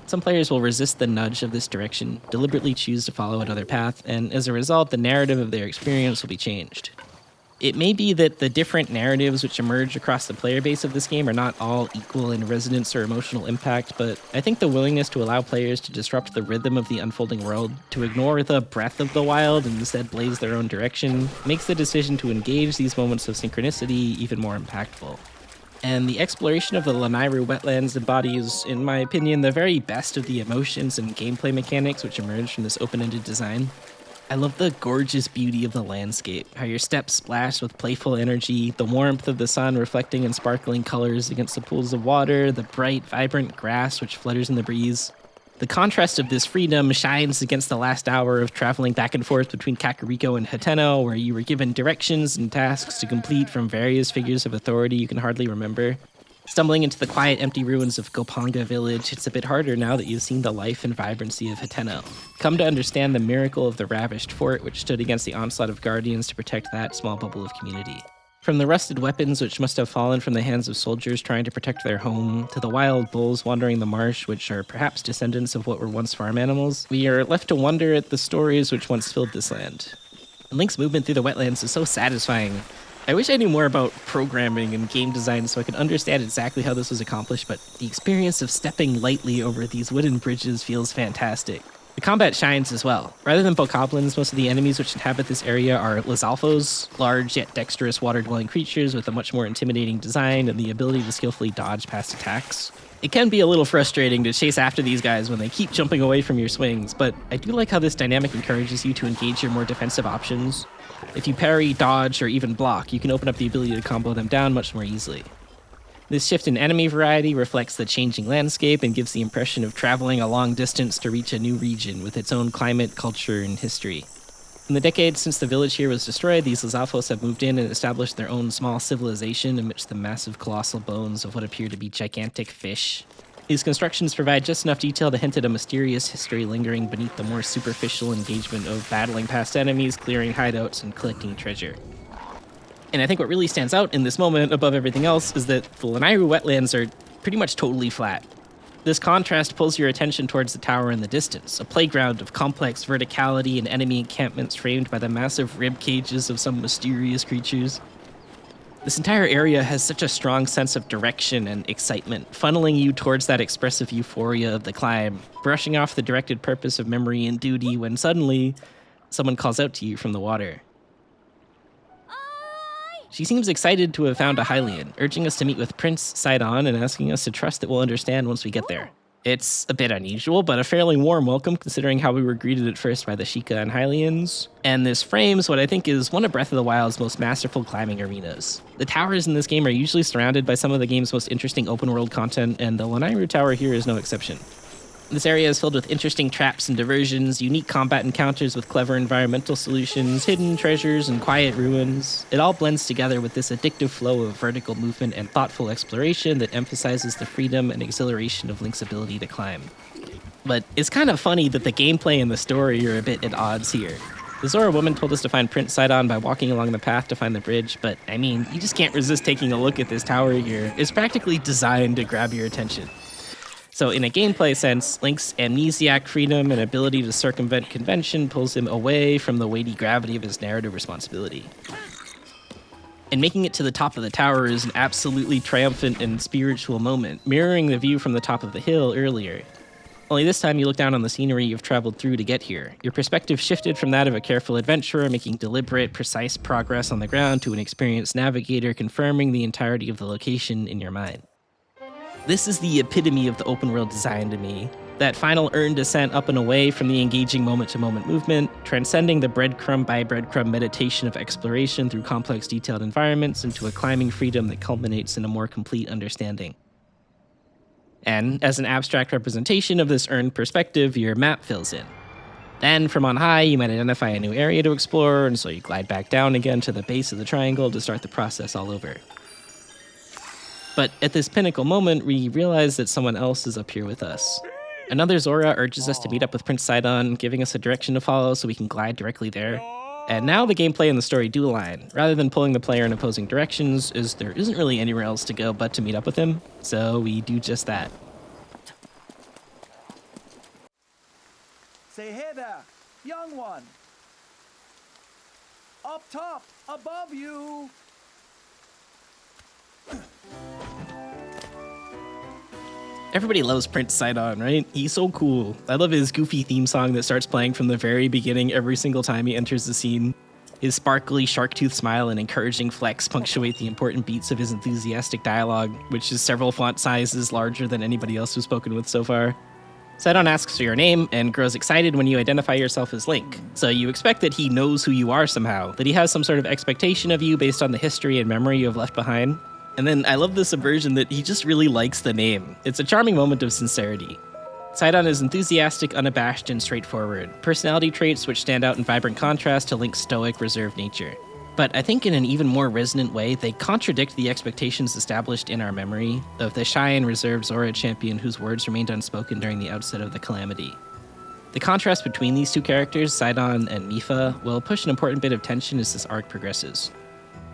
Some players will resist the nudge of this direction, deliberately choose to follow another path, and as a result, the narrative of their experience will be changed. It may be that the different narratives which emerge across the player base of this game are not all equal in resonance or emotional impact, but I think the willingness to allow players to disrupt the rhythm of the unfolding world, to ignore the breath of the wild and instead blaze their own direction, makes the decision to engage these moments of synchronicity even more impactful. And the exploration of the Lanairu wetlands embodies, in my opinion, the very best of the emotions and gameplay mechanics which emerge from this open-ended design. I love the gorgeous beauty of the landscape, how your steps splash with playful energy, the warmth of the sun reflecting in sparkling colors against the pools of water, the bright, vibrant grass which flutters in the breeze. The contrast of this freedom shines against the last hour of traveling back and forth between Kakariko and Hateno, where you were given directions and tasks to complete from various figures of authority you can hardly remember. Stumbling into the quiet, empty ruins of Gopanga Village, it's a bit harder now that you've seen the life and vibrancy of Hateno. Come to understand the miracle of the ravished fort which stood against the onslaught of guardians to protect that small bubble of community. From the rusted weapons which must have fallen from the hands of soldiers trying to protect their home, to the wild bulls wandering the marsh, which are perhaps descendants of what were once farm animals, we are left to wonder at the stories which once filled this land. And Link's movement through the wetlands is so satisfying. I wish I knew more about programming and game design so I could understand exactly how this was accomplished, but the experience of stepping lightly over these wooden bridges feels fantastic. The combat shines as well. Rather than bokoblins, most of the enemies which inhabit this area are Lizalfos, large yet dexterous water-dwelling creatures with a much more intimidating design and the ability to skillfully dodge past attacks. It can be a little frustrating to chase after these guys when they keep jumping away from your swings, but I do like how this dynamic encourages you to engage your more defensive options. If you parry, dodge, or even block, you can open up the ability to combo them down much more easily. This shift in enemy variety reflects the changing landscape and gives the impression of traveling a long distance to reach a new region with its own climate, culture, and history. In the decades since the village here was destroyed, these Lizalfos have moved in and established their own small civilization amidst the massive colossal bones of what appear to be gigantic fish. These constructions provide just enough detail to hint at a mysterious history lingering beneath the more superficial engagement of battling past enemies, clearing hideouts, and collecting treasure. And I think what really stands out in this moment above everything else is that the Lanayru wetlands are pretty much totally flat. This contrast pulls your attention towards the tower in the distance, a playground of complex verticality and enemy encampments framed by the massive rib cages of some mysterious creatures. This entire area has such a strong sense of direction and excitement, funneling you towards that expressive euphoria of the climb, brushing off the directed purpose of memory and duty when suddenly someone calls out to you from the water. She seems excited to have found a Hylian, urging us to meet with Prince Sidon and asking us to trust that we'll understand once we get there. It's a bit unusual, but a fairly warm welcome considering how we were greeted at first by the Sheikah and Hylians. And this frames what I think is one of Breath of the Wild's most masterful climbing arenas. The towers in this game are usually surrounded by some of the game's most interesting open world content, and the Lanayru Tower here is no exception. This area is filled with interesting traps and diversions, unique combat encounters with clever environmental solutions, hidden treasures, and quiet ruins. It all blends together with this addictive flow of vertical movement and thoughtful exploration that emphasizes the freedom and exhilaration of Link's ability to climb. But it's kind of funny that the gameplay and the story are a bit at odds here. The Zora woman told us to find Prince Sidon by walking along the path to find the bridge, but I mean, you just can't resist taking a look at this tower here. It's practically designed to grab your attention. So in a gameplay sense, Link's amnesiac freedom and ability to circumvent convention pulls him away from the weighty gravity of his narrative responsibility. And making it to the top of the tower is an absolutely triumphant and spiritual moment, mirroring the view from the top of the hill earlier. Only this time you look down on the scenery you've traveled through to get here. Your perspective shifted from that of a careful adventurer making deliberate, precise progress on the ground to an experienced navigator confirming the entirety of the location in your mind. This is the epitome of the open world design to me. That final earned descent up and away from the engaging moment-to-moment movement, transcending the breadcrumb by breadcrumb meditation of exploration through complex detailed environments into a climbing freedom that culminates in a more complete understanding. And as an abstract representation of this earned perspective, your map fills in. Then, from on high, you might identify a new area to explore, and so you glide back down again to the base of the triangle to start the process all over. But at this pinnacle moment, we realize that someone else is up here with us. Another Zora urges us to meet up with Prince Sidon, giving us a direction to follow so we can glide directly there. And now the gameplay and the story do align. Rather than pulling the player in opposing directions, as there isn't really anywhere else to go but to meet up with him, so we do just that. Say hey there, young one. Up top, above you. Everybody loves Prince Sidon, right? He's so cool. I love his goofy theme song that starts playing from the very beginning every single time he enters the scene. His sparkly shark-tooth smile and encouraging flex punctuate the important beats of his enthusiastic dialogue, which is several font sizes larger than anybody else we've spoken with so far. Sidon asks for your name and grows excited when you identify yourself as Link. So you expect that he knows who you are somehow, that he has some sort of expectation of you based on the history and memory you have left behind. And then I love the subversion that he just really likes the name. It's a charming moment of sincerity. Sidon is enthusiastic, unabashed, and straightforward, personality traits which stand out in vibrant contrast to Link's stoic, reserved nature. But I think in an even more resonant way, they contradict the expectations established in our memory of the shy and reserved Zora champion whose words remained unspoken during the outset of the Calamity. The contrast between these two characters, Sidon and Mipha, will push an important bit of tension as this arc progresses.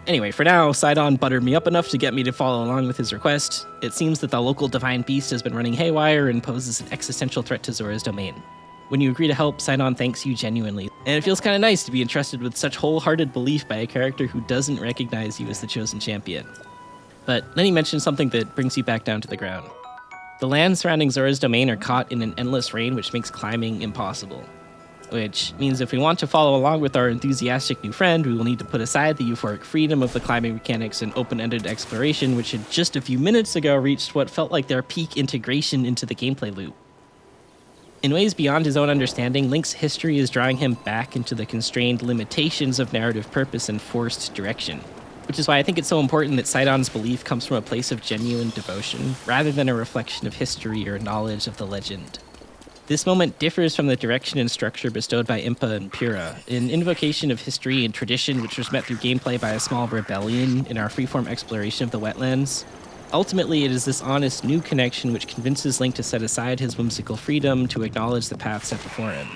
Anyway, for now, Sidon buttered me up enough to get me to follow along with his request. It seems that the local divine beast has been running haywire and poses an existential threat to Zora's domain. When you agree to help, Sidon thanks you genuinely, and it feels kind of nice to be entrusted with such wholehearted belief by a character who doesn't recognize you as the chosen champion. But then he mentions something that brings you back down to the ground. The lands surrounding Zora's domain are caught in an endless rain which makes climbing impossible. Which means if we want to follow along with our enthusiastic new friend, we will need to put aside the euphoric freedom of the climbing mechanics and open-ended exploration, which had just a few minutes ago reached what felt like their peak integration into the gameplay loop. In ways beyond his own understanding, Link's history is drawing him back into the constrained limitations of narrative purpose and forced direction. Which is why I think it's so important that Sidon's belief comes from a place of genuine devotion, rather than a reflection of history or knowledge of the legend. This moment differs from the direction and structure bestowed by Impa and Pura, an invocation of history and tradition which was met through gameplay by a small rebellion in our freeform exploration of the wetlands. Ultimately, it is this honest new connection which convinces Link to set aside his whimsical freedom to acknowledge the path set before him.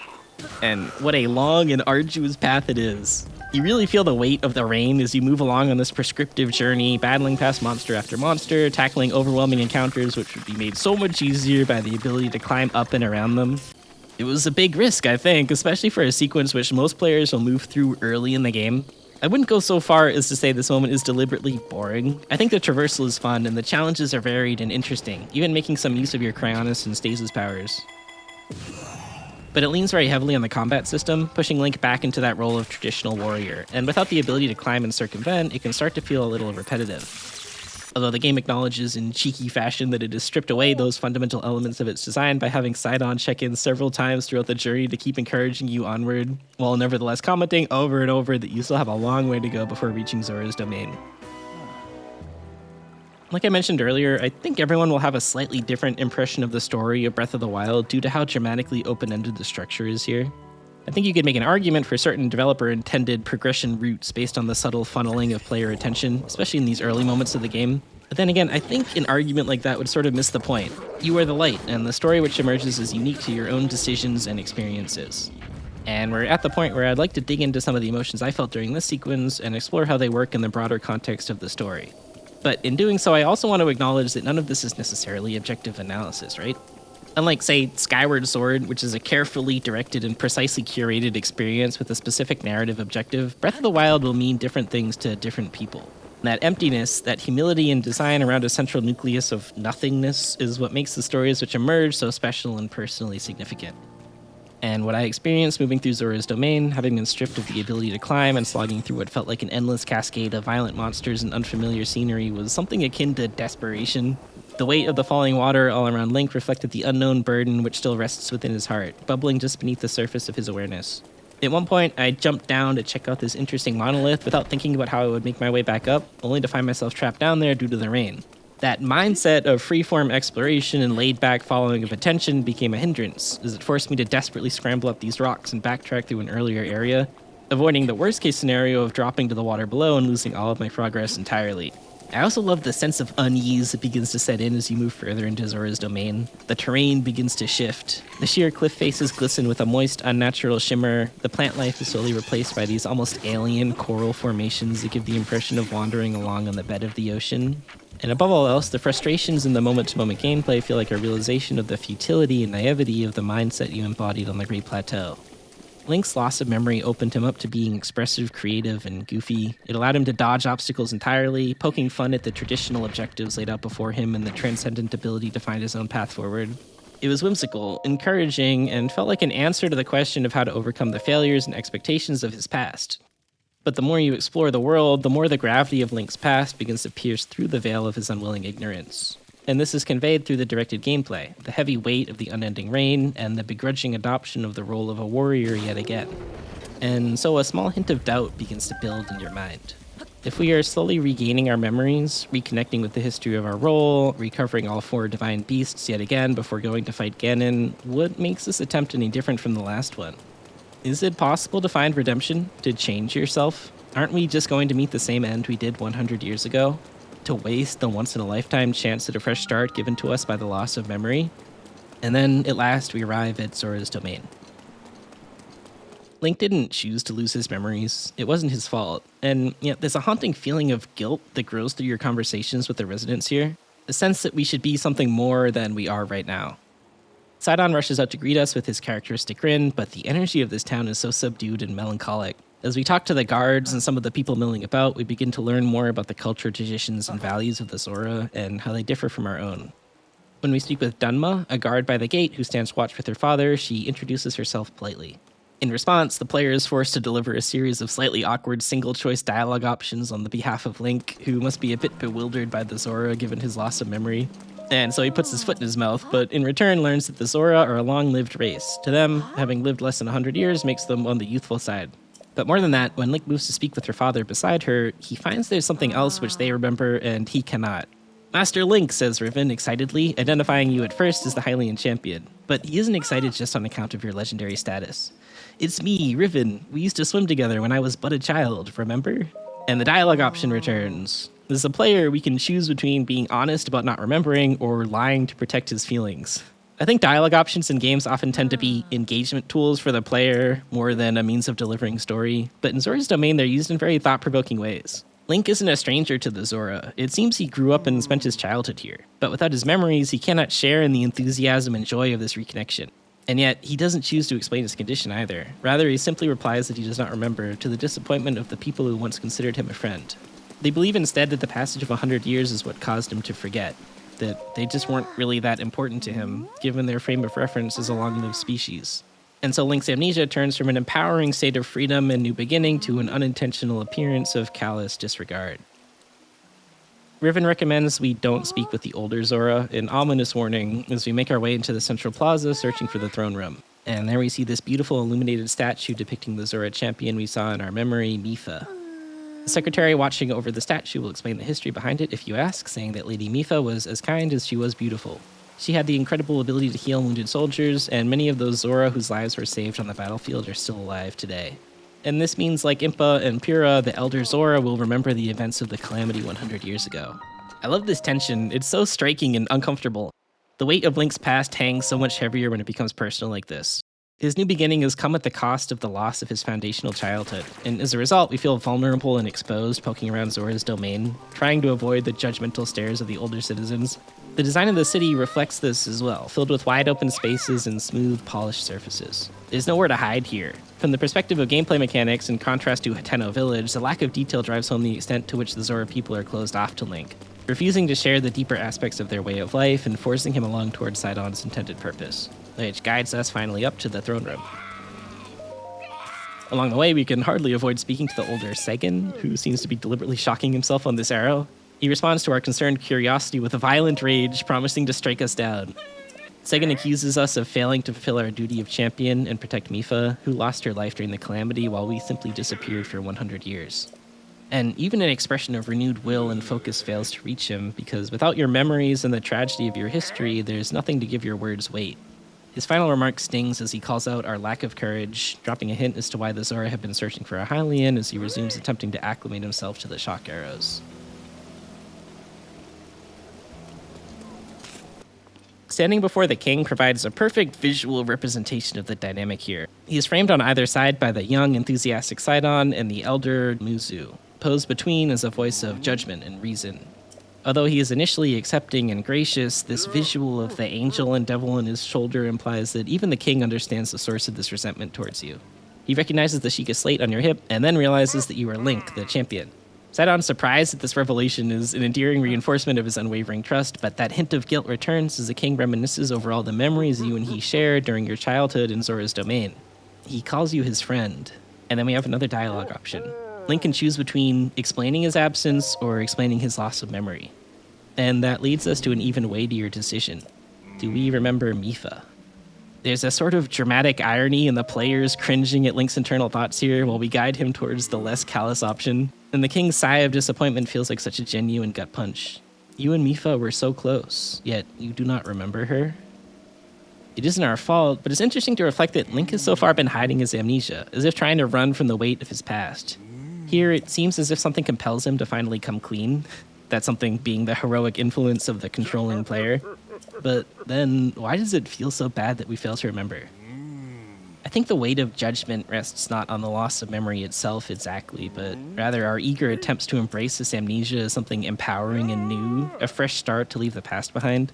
And what a long and arduous path it is. You really feel the weight of the rain as you move along on this prescriptive journey, battling past monster after monster, tackling overwhelming encounters which would be made so much easier by the ability to climb up and around them. It was a big risk, I think, especially for a sequence which most players will move through early in the game. I wouldn't go so far as to say this moment is deliberately boring. I think the traversal is fun and the challenges are varied and interesting, even making some use of your cryonis and stasis powers. But it leans very heavily on the combat system, pushing Link back into that role of traditional warrior, and without the ability to climb and circumvent, it can start to feel a little repetitive. Although the game acknowledges in cheeky fashion that it has stripped away those fundamental elements of its design by having side-on check-ins several times throughout the journey to keep encouraging you onward, while nevertheless commenting over and over that you still have a long way to go before reaching Zora's domain. Like I mentioned earlier, I think everyone will have a slightly different impression of the story of Breath of the Wild due to how dramatically open-ended the structure is here. I think you could make an argument for certain developer-intended progression routes based on the subtle funneling of player attention, especially in these early moments of the game. But then again, I think an argument like that would sort of miss the point. You are the light, and the story which emerges is unique to your own decisions and experiences. And we're at the point where I'd like to dig into some of the emotions I felt during this sequence and explore how they work in the broader context of the story. But in doing so, I also want to acknowledge that none of this is necessarily objective analysis, right? Unlike, say, Skyward Sword, which is a carefully directed and precisely curated experience with a specific narrative objective, Breath of the Wild will mean different things to different people. And that emptiness, that humility and design around a central nucleus of nothingness is what makes the stories which emerge so special and personally significant. And what I experienced moving through Zora's domain, having been stripped of the ability to climb and slogging through what felt like an endless cascade of violent monsters and unfamiliar scenery, was something akin to desperation. The weight of the falling water all around Link reflected the unknown burden which still rests within his heart, bubbling just beneath the surface of his awareness. At one point, I jumped down to check out this interesting monolith without thinking about how I would make my way back up, only to find myself trapped down there due to the rain. That mindset of freeform exploration and laid-back following of attention became a hindrance, as it forced me to desperately scramble up these rocks and backtrack through an earlier area, avoiding the worst-case scenario of dropping to the water below and losing all of my progress entirely. I also love the sense of unease that begins to set in as you move further into Zora's domain. The terrain begins to shift. The sheer cliff faces glisten with a moist, unnatural shimmer. The plant life is slowly replaced by these almost alien coral formations that give the impression of wandering along on the bed of the ocean. And above all else, the frustrations in the moment-to-moment gameplay feel like a realization of the futility and naivety of the mindset you embodied on the Great Plateau. Link's loss of memory opened him up to being expressive, creative, and goofy. It allowed him to dodge obstacles entirely, poking fun at the traditional objectives laid out before him and the transcendent ability to find his own path forward. It was whimsical, encouraging, and felt like an answer to the question of how to overcome the failures and expectations of his past. But the more you explore the world, the more the gravity of Link's past begins to pierce through the veil of his unwilling ignorance. And this is conveyed through the directed gameplay, the heavy weight of the unending rain, and the begrudging adoption of the role of a warrior yet again. And so a small hint of doubt begins to build in your mind. If we are slowly regaining our memories, reconnecting with the history of our role, recovering all 4 divine beasts yet again before going to fight Ganon, what makes this attempt any different from the last one? Is it possible to find redemption, to change yourself? Aren't we just going to meet the same end we did 100 years ago? To waste the once-in-a-lifetime chance at a fresh start given to us by the loss of memory? And then, at last, we arrive at Zora's domain. Link didn't choose to lose his memories. It wasn't his fault. And yet, there's a haunting feeling of guilt that grows through your conversations with the residents here. A sense that we should be something more than we are right now. Sidon rushes out to greet us with his characteristic grin, but the energy of this town is so subdued and melancholic. As we talk to the guards and some of the people milling about, we begin to learn more about the culture, traditions, and values of the Zora and how they differ from our own. When we speak with Dunma, a guard by the gate who stands watch with her father, she introduces herself politely. In response, the player is forced to deliver a series of slightly awkward single-choice dialogue options on the behalf of Link, who must be a bit bewildered by the Zora given his loss of memory. And so he puts his foot in his mouth, but in return learns that the Zora are a long-lived race. To them, having lived less than 100 years makes them on the youthful side. But more than that, when Link moves to speak with her father beside her, he finds there's something else which they remember and he cannot. Master Link, says Riven excitedly, identifying you at first as the Hylian champion. But he isn't excited just on account of your legendary status. It's me, Riven. We used to swim together when I was but a child, remember? And the dialogue option returns. As a player, we can choose between being honest about not remembering or lying to protect his feelings. I think dialogue options in games often tend to be engagement tools for the player more than a means of delivering story, but in Zora's Domain they're used in very thought-provoking ways. Link isn't a stranger to the Zora. It seems he grew up and spent his childhood here, but without his memories, he cannot share in the enthusiasm and joy of this reconnection. And yet, he doesn't choose to explain his condition either. Rather, he simply replies that he does not remember, to the disappointment of the people who once considered him a friend. They believe instead that the passage of 100 years is what caused him to forget, that they just weren't really that important to him, given their frame of reference as a long-lived species. And so Link's amnesia turns from an empowering state of freedom and new beginning to an unintentional appearance of callous disregard. Riven recommends we don't speak with the older Zora, an ominous warning as we make our way into the central plaza searching for the throne room. And there we see this beautiful illuminated statue depicting the Zora champion we saw in our memory, Mipha. The secretary watching over the statue will explain the history behind it if you ask, saying that Lady Mipha was as kind as she was beautiful. She had the incredible ability to heal wounded soldiers, and many of those Zora whose lives were saved on the battlefield are still alive today. And this means, like Impa and Pyrrha, the elder Zora will remember the events of the Calamity 100 years ago. I love this tension. It's so striking and uncomfortable. The weight of Link's past hangs so much heavier when it becomes personal like this. His new beginning has come at the cost of the loss of his foundational childhood, and as a result, we feel vulnerable and exposed poking around Zora's domain, trying to avoid the judgmental stares of the older citizens. The design of the city reflects this as well, filled with wide open spaces and smooth, polished surfaces. There's nowhere to hide here. From the perspective of gameplay mechanics, in contrast to Hateno Village, the lack of detail drives home the extent to which the Zora people are closed off to Link, refusing to share the deeper aspects of their way of life and forcing him along towards Sidon's intended purpose, which guides us finally up to the throne room. Along the way, we can hardly avoid speaking to the older Segan, who seems to be deliberately shocking himself on this arrow. He responds to our concerned curiosity with a violent rage, promising to strike us down. Segan accuses us of failing to fulfill our duty of champion and protect Mipha, who lost her life during the Calamity while we simply disappeared for 100 years. And even an expression of renewed will and focus fails to reach him, because without your memories and the tragedy of your history, there's nothing to give your words weight. His final remark stings as he calls out our lack of courage, dropping a hint as to why the Zora have been searching for a Hylian as he resumes attempting to acclimate himself to the shock arrows. Standing before the king provides a perfect visual representation of the dynamic here. He is framed on either side by the young, enthusiastic Sidon and the elder Muzu, posed between as a voice of judgment and reason. Although he is initially accepting and gracious, this visual of the angel and devil on his shoulder implies that even the king understands the source of this resentment towards you. He recognizes the Sheikah slate on your hip and then realizes that you are Link, the champion. Sidon's surprised at this revelation is an endearing reinforcement of his unwavering trust, but that hint of guilt returns as the king reminisces over all the memories you and he shared during your childhood in Zora's domain. He calls you his friend, and then we have another dialogue option. Link can choose between explaining his absence or explaining his loss of memory. And that leads us to an even weightier decision. Do we remember Mipha? There's a sort of dramatic irony in the players cringing at Link's internal thoughts here while we guide him towards the less callous option. And the king's sigh of disappointment feels like such a genuine gut punch. You and Mipha were so close, yet you do not remember her? It isn't our fault, but it's interesting to reflect that Link has so far been hiding his amnesia, as if trying to run from the weight of his past. Here, it seems as if something compels him to finally come clean. That something being the heroic influence of the controlling player. But then, why does it feel so bad that we fail to remember? I think the weight of judgment rests not on the loss of memory itself exactly, but rather our eager attempts to embrace this amnesia as something empowering and new, a fresh start to leave the past behind.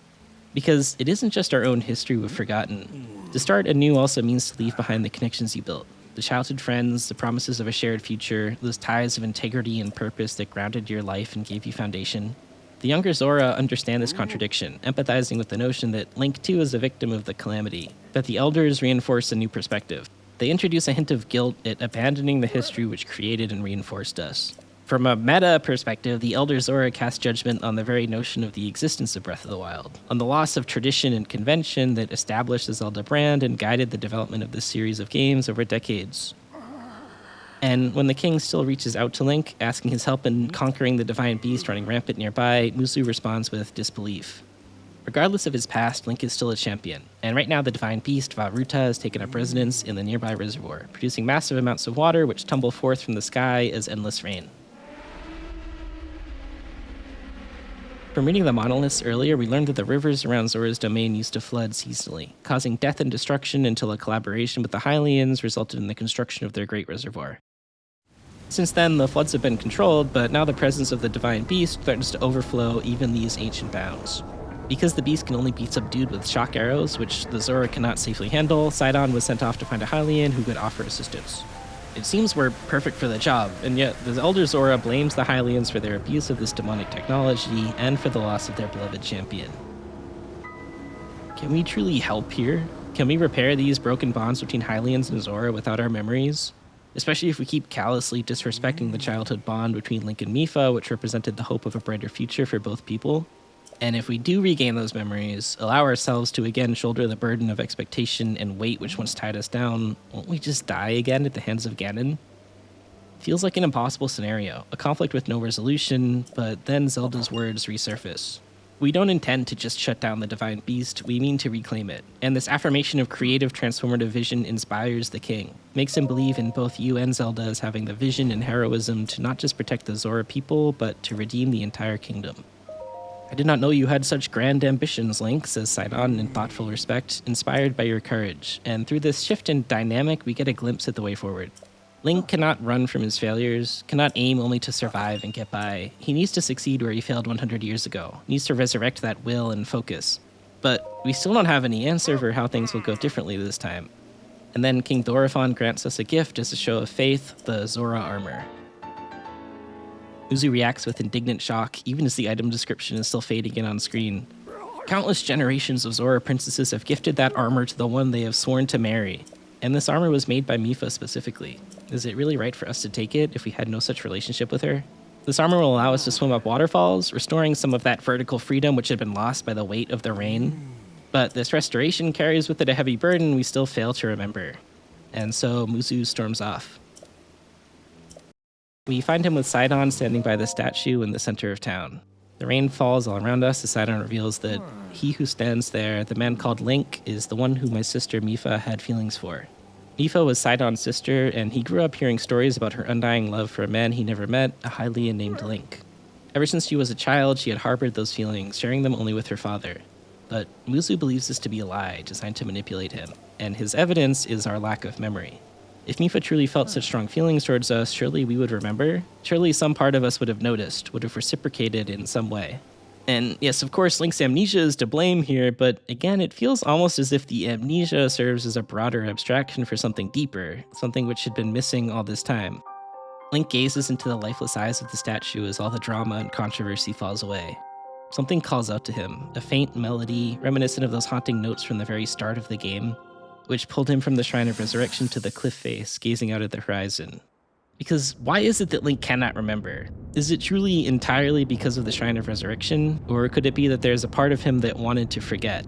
Because it isn't just our own history we've forgotten. To start anew also means to leave behind the connections you built. The childhood friends, the promises of a shared future, those ties of integrity and purpose that grounded your life and gave you foundation. The younger Zora understand this contradiction, empathizing with the notion that Link too is a victim of the Calamity, but the elders reinforce a new perspective. They introduce a hint of guilt at abandoning the history which created and reinforced us. From a meta perspective, the elder Zora cast judgment on the very notion of the existence of Breath of the Wild, on the loss of tradition and convention that established the Zelda brand and guided the development of this series of games over decades. And when the king still reaches out to Link, asking his help in conquering the divine beast running rampant nearby, Muzu responds with disbelief. Regardless of his past, Link is still a champion, and right now the divine beast, Vah-Ruta, has taken up residence in the nearby reservoir, producing massive amounts of water which tumble forth from the sky as endless rain. From reading the monoliths earlier, we learned that the rivers around Zora's domain used to flood seasonally, causing death and destruction until a collaboration with the Hylians resulted in the construction of their great reservoir. Since then, the floods have been controlled, but now the presence of the divine beast threatens to overflow even these ancient bounds. Because the beast can only be subdued with shock arrows, which the Zora cannot safely handle, Sidon was sent off to find a Hylian who could offer assistance. It seems we're perfect for the job, and yet the elder Zora blames the Hylians for their abuse of this demonic technology and for the loss of their beloved champion. Can we truly help here? Can we repair these broken bonds between Hylians and Zora without our memories? Especially if we keep callously disrespecting the childhood bond between Link and Mipha, which represented the hope of a brighter future for both people. And if we do regain those memories, allow ourselves to again shoulder the burden of expectation and weight which once tied us down, won't we just die again at the hands of Ganon? Feels like an impossible scenario, a conflict with no resolution, but then Zelda's words resurface. We don't intend to just shut down the divine beast, we mean to reclaim it. And this affirmation of creative transformative vision inspires the king, makes him believe in both you and Zelda as having the vision and heroism to not just protect the Zora people, but to redeem the entire kingdom. I did not know you had such grand ambitions, Link, says Sidon in thoughtful respect, inspired by your courage. And through this shift in dynamic, we get a glimpse at the way forward. Link cannot run from his failures, cannot aim only to survive and get by. He needs to succeed where he failed 100 years ago, needs to resurrect that will and focus. But we still don't have any answer for how things will go differently this time. And then King Dorephan grants us a gift as a show of faith, the Zora armor. Uzu reacts with indignant shock, even as the item description is still fading in on screen. Countless generations of Zora princesses have gifted that armor to the one they have sworn to marry. And this armor was made by Mipha specifically. Is it really right for us to take it if we had no such relationship with her? This armor will allow us to swim up waterfalls, restoring some of that vertical freedom which had been lost by the weight of the rain. But this restoration carries with it a heavy burden we still fail to remember. And so Muzu storms off. We find him with Sidon standing by the statue in the center of town. The rain falls all around us as Sidon reveals that he who stands there, the man called Link, is the one who my sister Mipha had feelings for. Mipha was Sidon's sister, and he grew up hearing stories about her undying love for a man he never met, a Hylian named Link. Ever since she was a child, she had harbored those feelings, sharing them only with her father. But Muzu believes this to be a lie, designed to manipulate him, and his evidence is our lack of memory. If Mipha truly felt such strong feelings towards us, surely we would remember. Surely some part of us would have noticed, would have reciprocated in some way. And yes, of course, Link's amnesia is to blame here, but again, it feels almost as if the amnesia serves as a broader abstraction for something deeper, something which had been missing all this time. Link gazes into the lifeless eyes of the statue as all the drama and controversy falls away. Something calls out to him, a faint melody reminiscent of those haunting notes from the very start of the game, which pulled him from the Shrine of Resurrection to the cliff face, gazing out at the horizon. Because why is it that Link cannot remember? Is it truly entirely because of the Shrine of Resurrection? Or could it be that there's a part of him that wanted to forget?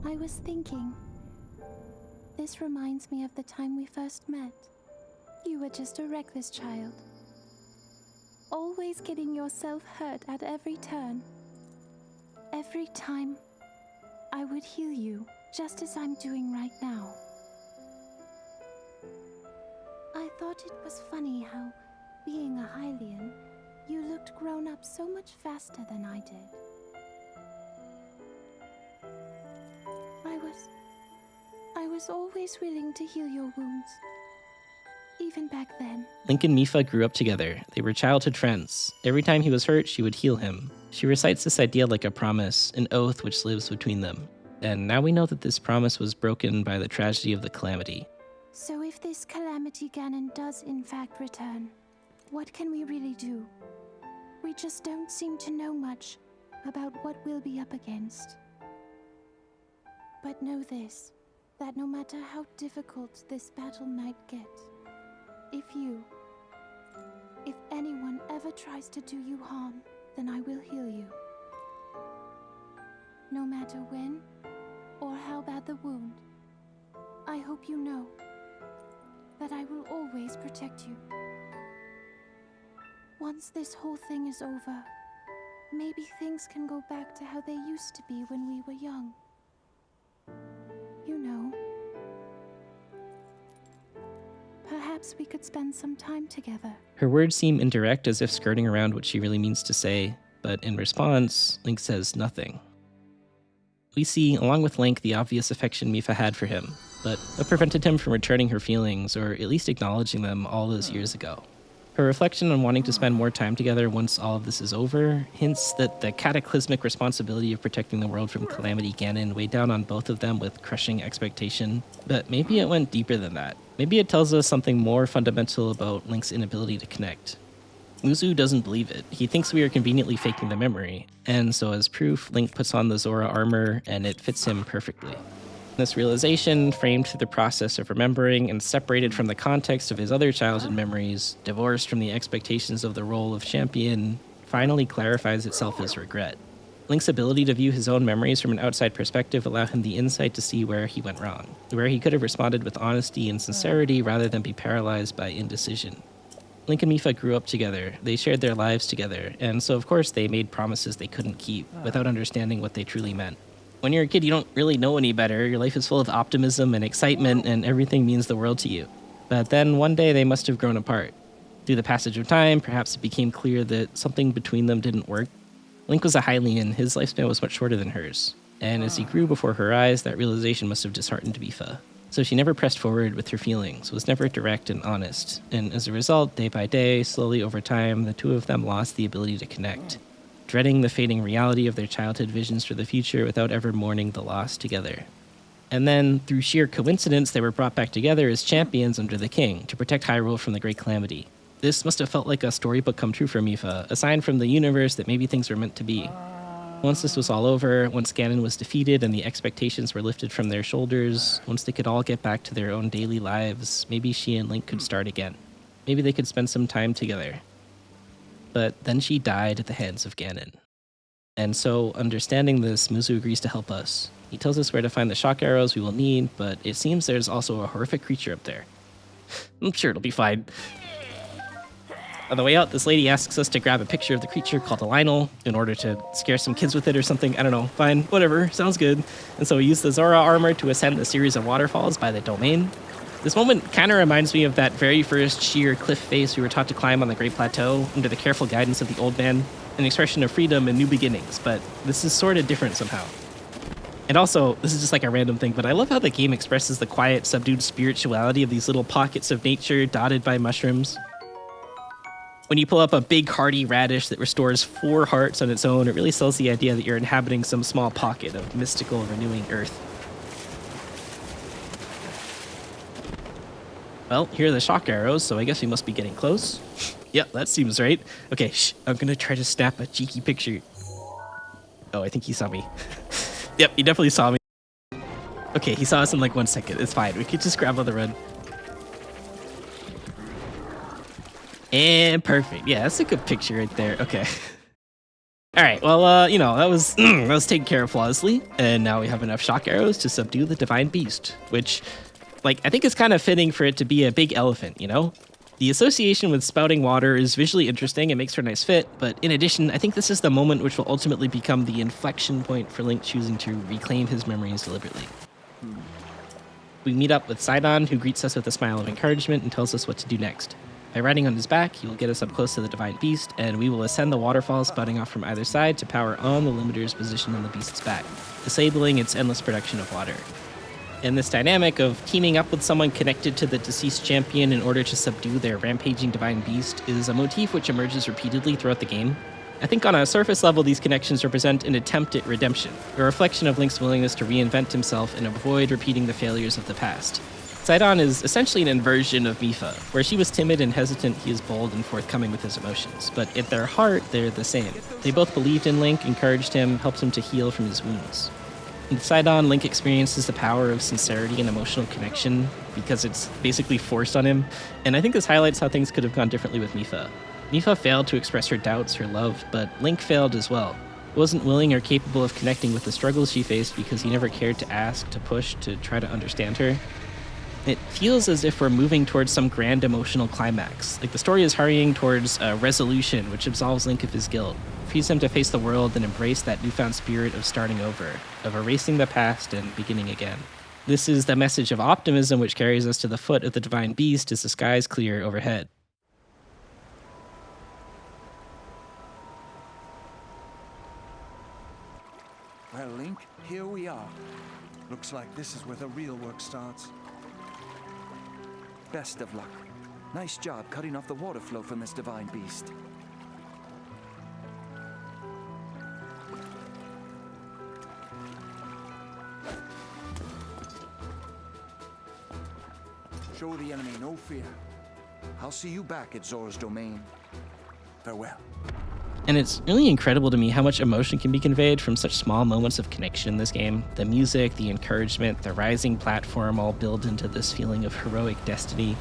I was thinking. This reminds me of the time we first met. You were just a reckless child. Always getting yourself hurt at every turn. Every time I would heal you, just as I'm doing right now. I thought it was funny how, being a Hylian, you looked grown up so much faster than I did. I was always willing to heal your wounds, even back then. Link and Mipha grew up together. They were childhood friends. Every time he was hurt, she would heal him. She recites this idea like a promise, an oath which lives between them. And now we know that this promise was broken by the tragedy of the Calamity. So if this Calamity Ganon does in fact return, what can we really do? We just don't seem to know much about what we'll be up against. But know this, that no matter how difficult this battle might get, if anyone ever tries to do you harm, then I will heal you. No matter when or how bad the wound, I hope you know that I will always protect you. Once this whole thing is over, maybe things can go back to how they used to be when we were young. You know, perhaps perhaps we could spend some time together. Her words seem indirect, as if skirting around what she really means to say, but in response, Link says nothing. We see, along with Link, the obvious affection Mipha had for him, but what prevented him from returning her feelings, or at least acknowledging them all those years ago. Her reflection on wanting to spend more time together once all of this is over hints that the cataclysmic responsibility of protecting the world from Calamity Ganon weighed down on both of them with crushing expectation. But maybe it went deeper than that. Maybe it tells us something more fundamental about Link's inability to connect. Muzu doesn't believe it. He thinks we are conveniently faking the memory, and so as proof, Link puts on the Zora armor and it fits him perfectly. This realization, framed through the process of remembering and separated from the context of his other childhood memories, divorced from the expectations of the role of champion, finally clarifies itself as regret. Link's ability to view his own memories from an outside perspective allowed him the insight to see where he went wrong, where he could have responded with honesty and sincerity rather than be paralyzed by indecision. Link and Mipha grew up together, they shared their lives together, and so of course they made promises they couldn't keep without understanding what they truly meant. When you're a kid, you don't really know any better. Your life is full of optimism and excitement, and everything means the world to you. But then one day they must have grown apart. Through the passage of time, perhaps it became clear that something between them didn't work. Link was a Hylian, his lifespan was much shorter than hers. And as he grew before her eyes, that realization must have disheartened Mipha. So she never pressed forward with her feelings, was never direct and honest. And as a result, day by day, slowly over time, the two of them lost the ability to connect, dreading the fading reality of their childhood visions for the future without ever mourning the loss together. And then, through sheer coincidence, they were brought back together as champions under the king to protect Hyrule from the Great Calamity. This must have felt like a storybook come true for Mipha, a sign from the universe that maybe things were meant to be. Once this was all over, once Ganon was defeated and the expectations were lifted from their shoulders, once they could all get back to their own daily lives, maybe she and Link could start again. Maybe they could spend some time together. But then she died at the hands of Ganon. And so, understanding this, Muzu agrees to help us. He tells us where to find the shock arrows we will need, but it seems there's also a horrific creature up there. I'm sure it'll be fine. On the way out, this lady asks us to grab a picture of the creature called a Lionel in order to scare some kids with it or something. I don't know. Fine. Whatever. Sounds good. And so we use the Zora armor to ascend a series of waterfalls by the domain. This moment kind of reminds me of that very first sheer cliff face we were taught to climb on the Great Plateau under the careful guidance of the old man, an expression of freedom and new beginnings, but this is sort of different somehow. And also, this is just like a random thing, but I love how the game expresses the quiet, subdued spirituality of these little pockets of nature dotted by mushrooms. When you pull up a big hearty radish that restores 4 hearts on its own, it really sells the idea that you're inhabiting some small pocket of mystical, renewing earth. Well, here are the shock arrows, so I guess we must be getting close. Yep, that seems right. Okay, shh, I'm gonna try to snap a cheeky picture. Oh, I think he saw me. Yep, he definitely saw me. Okay, he saw us in like 1 second. It's fine, we could just grab on the run. And perfect. Yeah, that's a good picture right there. Okay. All right, well, that was that was taken care of flawlessly. And now we have enough shock arrows to subdue the divine beast, which, like, I think is kind of fitting for it to be a big elephant, you know? The association with spouting water is visually interesting and makes for a nice fit, but in addition, I think this is the moment which will ultimately become the inflection point for Link choosing to reclaim his memories deliberately. We meet up with Sidon, who greets us with a smile of encouragement and tells us what to do next. By riding on his back, he will get us up close to the divine beast, and we will ascend the waterfalls spouting off from either side to power on the limiters positioned on the beast's back, disabling its endless production of water. And this dynamic of teaming up with someone connected to the deceased champion in order to subdue their rampaging divine beast is a motif which emerges repeatedly throughout the game. I think on a surface level, these connections represent an attempt at redemption, a reflection of Link's willingness to reinvent himself and avoid repeating the failures of the past. Sidon is essentially an inversion of Mipha. Where she was timid and hesitant, he is bold and forthcoming with his emotions. But at their heart, they're the same. They both believed in Link, encouraged him, helped him to heal from his wounds. With Sidon, Link experiences the power of sincerity and emotional connection because it's basically forced on him. And I think this highlights how things could have gone differently with Mipha. Mipha failed to express her doubts, her love, but Link failed as well. He wasn't willing or capable of connecting with the struggles she faced because he never cared to ask, to push, to try to understand her. It feels as if we're moving towards some grand emotional climax. Like the story is hurrying towards a resolution which absolves Link of his guilt, frees him to face the world and embrace that newfound spirit of starting over, of erasing the past and beginning again. This is the message of optimism which carries us to the foot of the divine beast as the skies clear overhead. Well, Link, here we are. Looks like this is where the real work starts. Best of luck. Nice job cutting off the water flow from this divine beast. Show the enemy no fear. I'll see you back at Zora's domain. Farewell. And it's really incredible to me how much emotion can be conveyed from such small moments of connection in this game. The music, the encouragement, the rising platform all build into this feeling of heroic destiny.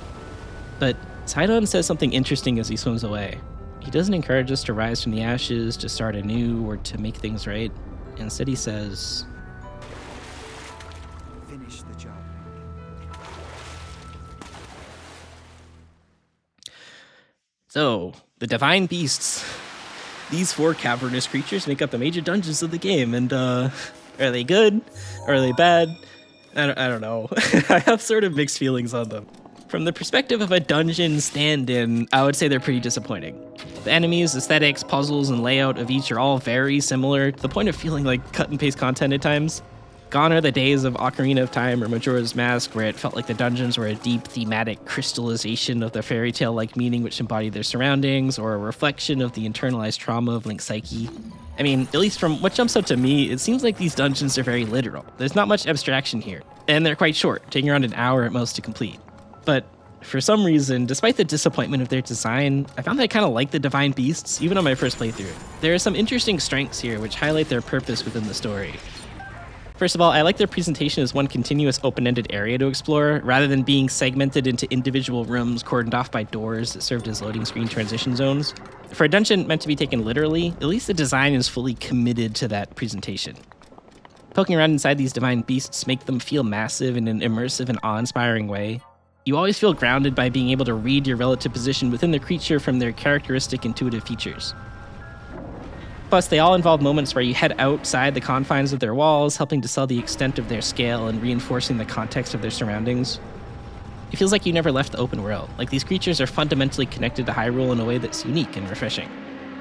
But Sidon says something interesting as he swims away. He doesn't encourage us to rise from the ashes, to start anew, or to make things right. Instead he says, Finish the job. so, the divine beasts. These 4 cavernous creatures make up the major dungeons of the game, and are they good? Are they bad? I don't know. I have sort of mixed feelings on them. From the perspective of a dungeon stand-in, I would say they're pretty disappointing. The enemies, aesthetics, puzzles, and layout of each are all very similar, to the point of feeling like cut-and-paste content at times. Gone are the days of Ocarina of Time or Majora's Mask, where it felt like the dungeons were a deep thematic crystallization of the fairy tale-like meaning which embodied their surroundings, or a reflection of the internalized trauma of Link's psyche. I mean, at least from what jumps out to me, it seems like these dungeons are very literal. There's not much abstraction here, and they're quite short, taking around an hour at most to complete. But for some reason, despite the disappointment of their design, I found that I kind of like the divine beasts, even on my first playthrough. There are some interesting strengths here which highlight their purpose within the story. First of all, I like their presentation as one continuous open-ended area to explore, rather than being segmented into individual rooms cordoned off by doors that served as loading screen transition zones. For a dungeon meant to be taken literally, at least the design is fully committed to that presentation. Poking around inside these divine beasts make them feel massive in an immersive and awe-inspiring way. You always feel grounded by being able to read your relative position within the creature from their characteristic intuitive features. Plus, they all involve moments where you head outside the confines of their walls, helping to sell the extent of their scale and reinforcing the context of their surroundings. It feels like you never left the open world, like these creatures are fundamentally connected to Hyrule in a way that's unique and refreshing.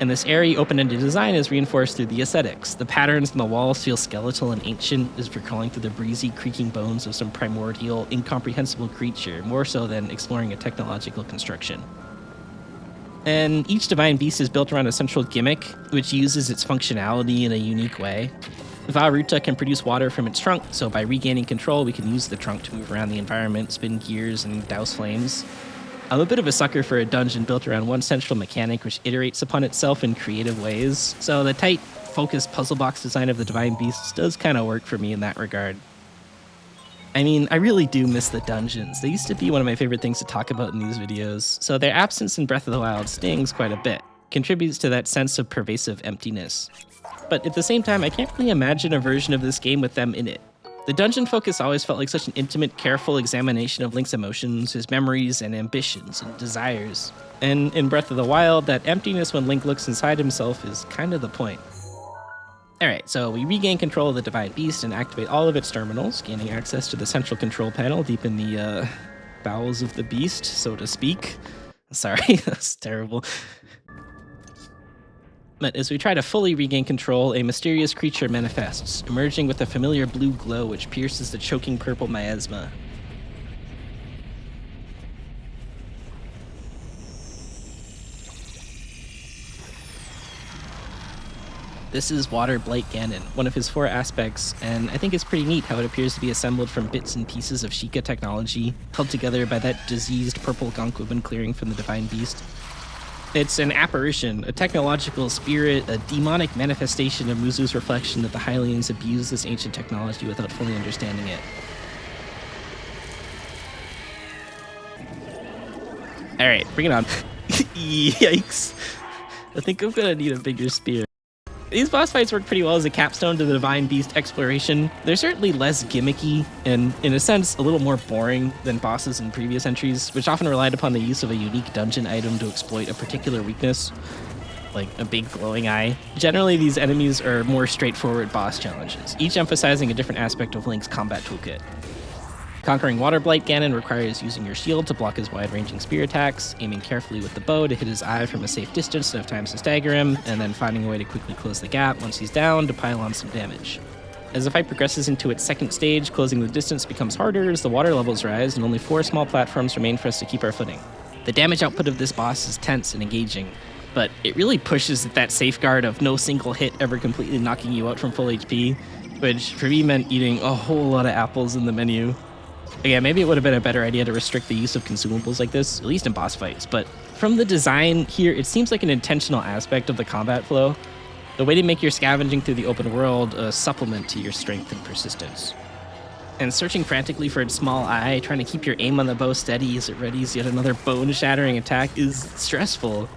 And this airy, open-ended design is reinforced through the aesthetics. The patterns on the walls feel skeletal and ancient, as if you're crawling through the breezy, creaking bones of some primordial, incomprehensible creature, more so than exploring a technological construction. And each divine beast is built around a central gimmick, which uses its functionality in a unique way. Vah Ruta can produce water from its trunk, so by regaining control, we can use the trunk to move around the environment, spin gears, and douse flames. I'm a bit of a sucker for a dungeon built around one central mechanic which iterates upon itself in creative ways, so the tight, focused puzzle box design of the divine beasts does kind of work for me in that regard. I mean, I really do miss the dungeons. They used to be one of my favorite things to talk about in these videos, so their absence in Breath of the Wild stings quite a bit, contributes to that sense of pervasive emptiness. But at the same time, I can't really imagine a version of this game with them in it. The dungeon focus always felt like such an intimate, careful examination of Link's emotions, his memories and ambitions and desires. And in Breath of the Wild, that emptiness when Link looks inside himself is kind of the point. Alright, so we regain control of the Divine Beast and activate all of its terminals, gaining access to the central control panel deep in the bowels of the beast, so to speak. Sorry, that's terrible. But as we try to fully regain control, a mysterious creature manifests, emerging with a familiar blue glow which pierces the choking purple miasma. This is Water Blight Ganon, one of his 4 aspects, and I think it's pretty neat how it appears to be assembled from bits and pieces of Sheikah technology, held together by that diseased purple gunk we've been clearing from the Divine Beast. It's an apparition, a technological spirit, a demonic manifestation of Muzu's reflection that the Hylians abuse this ancient technology without fully understanding it. Alright, bring it on. Yikes. I think I'm gonna need a bigger spear. These boss fights work pretty well as a capstone to the Divine Beast exploration. They're certainly less gimmicky and, in a sense, a little more boring than bosses in previous entries, which often relied upon the use of a unique dungeon item to exploit a particular weakness, like a big glowing eye. Generally, these enemies are more straightforward boss challenges, each emphasizing a different aspect of Link's combat toolkit. Conquering Water Blight Ganon requires using your shield to block his wide-ranging spear attacks, aiming carefully with the bow to hit his eye from a safe distance enough times to stagger him, and then finding a way to quickly close the gap once he's down to pile on some damage. As the fight progresses into its second stage, closing the distance becomes harder as the water levels rise, and only 4 small platforms remain for us to keep our footing. The damage output of this boss is tense and engaging, but it really pushes at that safeguard of no single hit ever completely knocking you out from full HP, which for me meant eating a whole lot of apples in the menu. Again, maybe it would have been a better idea to restrict the use of consumables like this, at least in boss fights, but from the design here, it seems like an intentional aspect of the combat flow, the way to make your scavenging through the open world a supplement to your strength and persistence. And searching frantically for its small eye, trying to keep your aim on the bow steady as it readies yet another bone-shattering attack is stressful,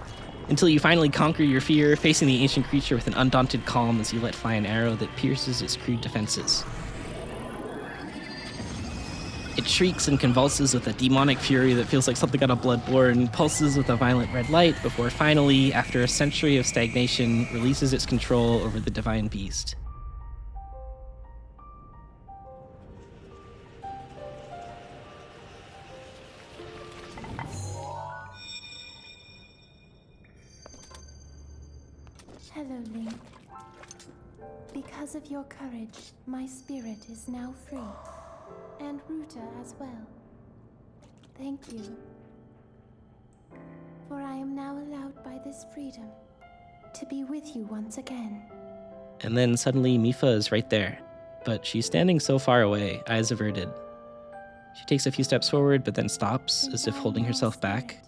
until you finally conquer your fear, facing the ancient creature with an undaunted calm as you let fly an arrow that pierces its crude defenses. It shrieks and convulses with a demonic fury that feels like something out of Bloodborne, pulses with a violent red light before finally, after a century of stagnation, releases its control over the divine beast. Hello, Link. Because of your courage, my spirit is now free. And Ruta as well. Thank you. For I am now allowed by this freedom to be with you once again. And then suddenly Mipha is right there, but she's standing so far away, eyes averted. She takes a few steps forward, but then stops, as if holding herself back.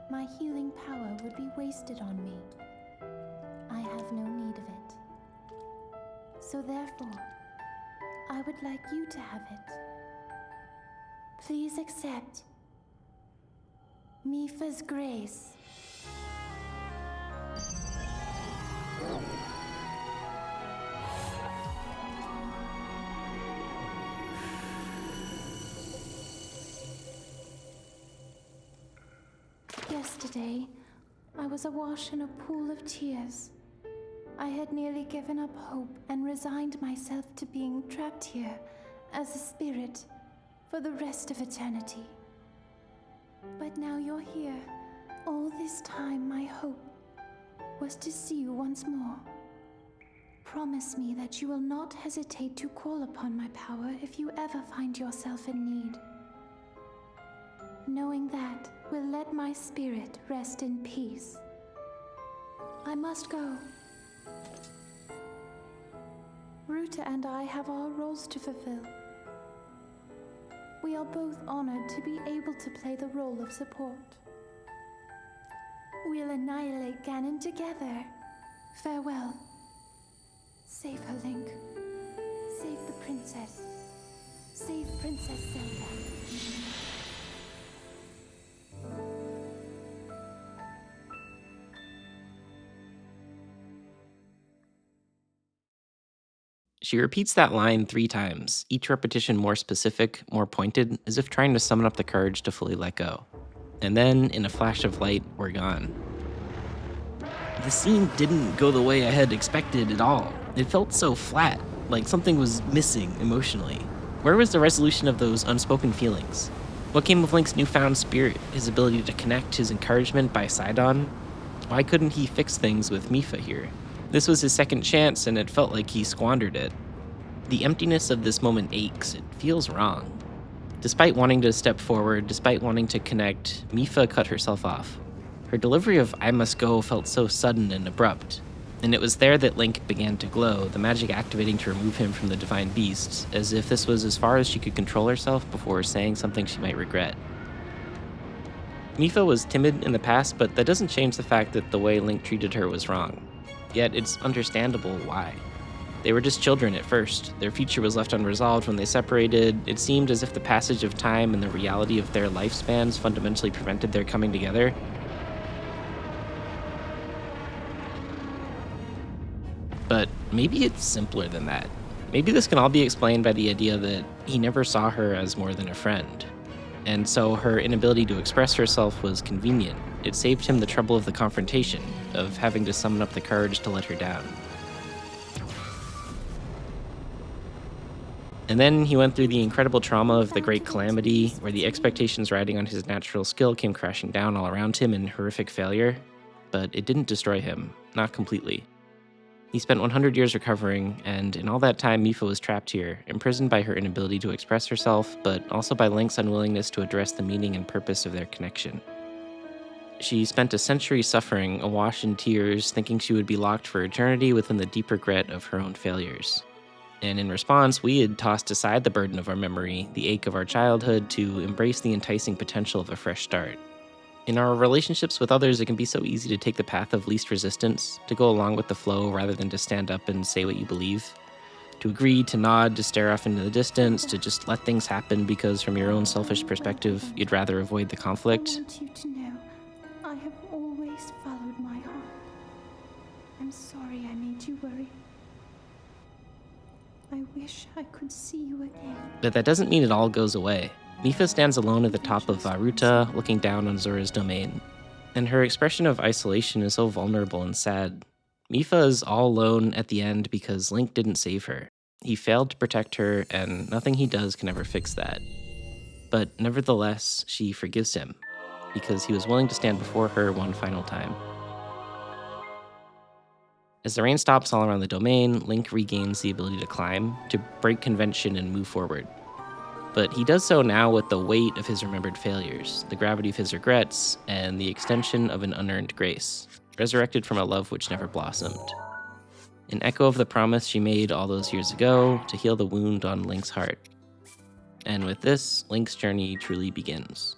My healing power would be wasted on me. I have no need of it. So therefore, I would like you to have it. Please accept Mipha's grace. Yesterday, I was awash in a pool of tears. I had nearly given up hope and resigned myself to being trapped here as a spirit for the rest of eternity. But now you're here. All this time, my hope was to see you once more. Promise me that you will not hesitate to call upon my power if you ever find yourself in need. Knowing that will let my spirit rest in peace. I must go. Ruta and I have our roles to fulfill. We are both honored to be able to play the role of support. We'll annihilate Ganon together. Farewell. Save her, Link. Save the princess. Save Princess Zelda. She repeats that line 3 times, each repetition more specific, more pointed, as if trying to summon up the courage to fully let go. And then, in a flash of light, we're gone. The scene didn't go the way I had expected at all. It felt so flat, like something was missing emotionally. Where was the resolution of those unspoken feelings? What came of Link's newfound spirit, his ability to connect, his encouragement by Sidon? Why couldn't he fix things with Mipha here? This was his second chance, and it felt like he squandered it. The emptiness of this moment aches. It feels wrong. Despite wanting to step forward, despite wanting to connect, Mipha cut herself off. Her delivery of "I must go" felt so sudden and abrupt, and it was there that Link began to glow, the magic activating to remove him from the divine beast, as if this was as far as she could control herself before saying something she might regret. Mipha was timid in the past, but that doesn't change the fact that the way Link treated her was wrong. Yet it's understandable why. They were just children at first. Their future was left unresolved when they separated. It seemed as if the passage of time and the reality of their lifespans fundamentally prevented their coming together. But maybe it's simpler than that. Maybe this can all be explained by the idea that he never saw her as more than a friend. And so her inability to express herself was convenient. It saved him the trouble of the confrontation, of having to summon up the courage to let her down. And then he went through the incredible trauma of the Great Calamity, where the expectations riding on his natural skill came crashing down all around him in horrific failure. But it didn't destroy him, not completely. He spent 100 years recovering, and in all that time, Mipha was trapped here, imprisoned by her inability to express herself, but also by Link's unwillingness to address the meaning and purpose of their connection. She spent a century suffering, awash in tears, thinking she would be locked for eternity within the deep regret of her own failures. And in response, we had tossed aside the burden of our memory, the ache of our childhood, to embrace the enticing potential of a fresh start. In our relationships with others, it can be so easy to take the path of least resistance, to go along with the flow rather than to stand up and say what you believe, to agree, to nod, to stare off into the distance, to just let things happen because from your own selfish perspective, you'd rather avoid the conflict. I want you to know, I have always followed my heart. I'm sorry I made you worry. I wish I could see you again. But that doesn't mean it all goes away. Mipha stands alone at the top of Varuta, looking down on Zora's domain. And her expression of isolation is so vulnerable and sad. Mipha is all alone at the end because Link didn't save her. He failed to protect her, and nothing he does can ever fix that. But nevertheless, she forgives him, because he was willing to stand before her one final time. As the rain stops all around the domain, Link regains the ability to climb, to break convention and move forward. But he does so now with the weight of his remembered failures, the gravity of his regrets, and the extension of an unearned grace, resurrected from a love which never blossomed. An echo of the promise she made all those years ago to heal the wound on Link's heart. And with this, Link's journey truly begins.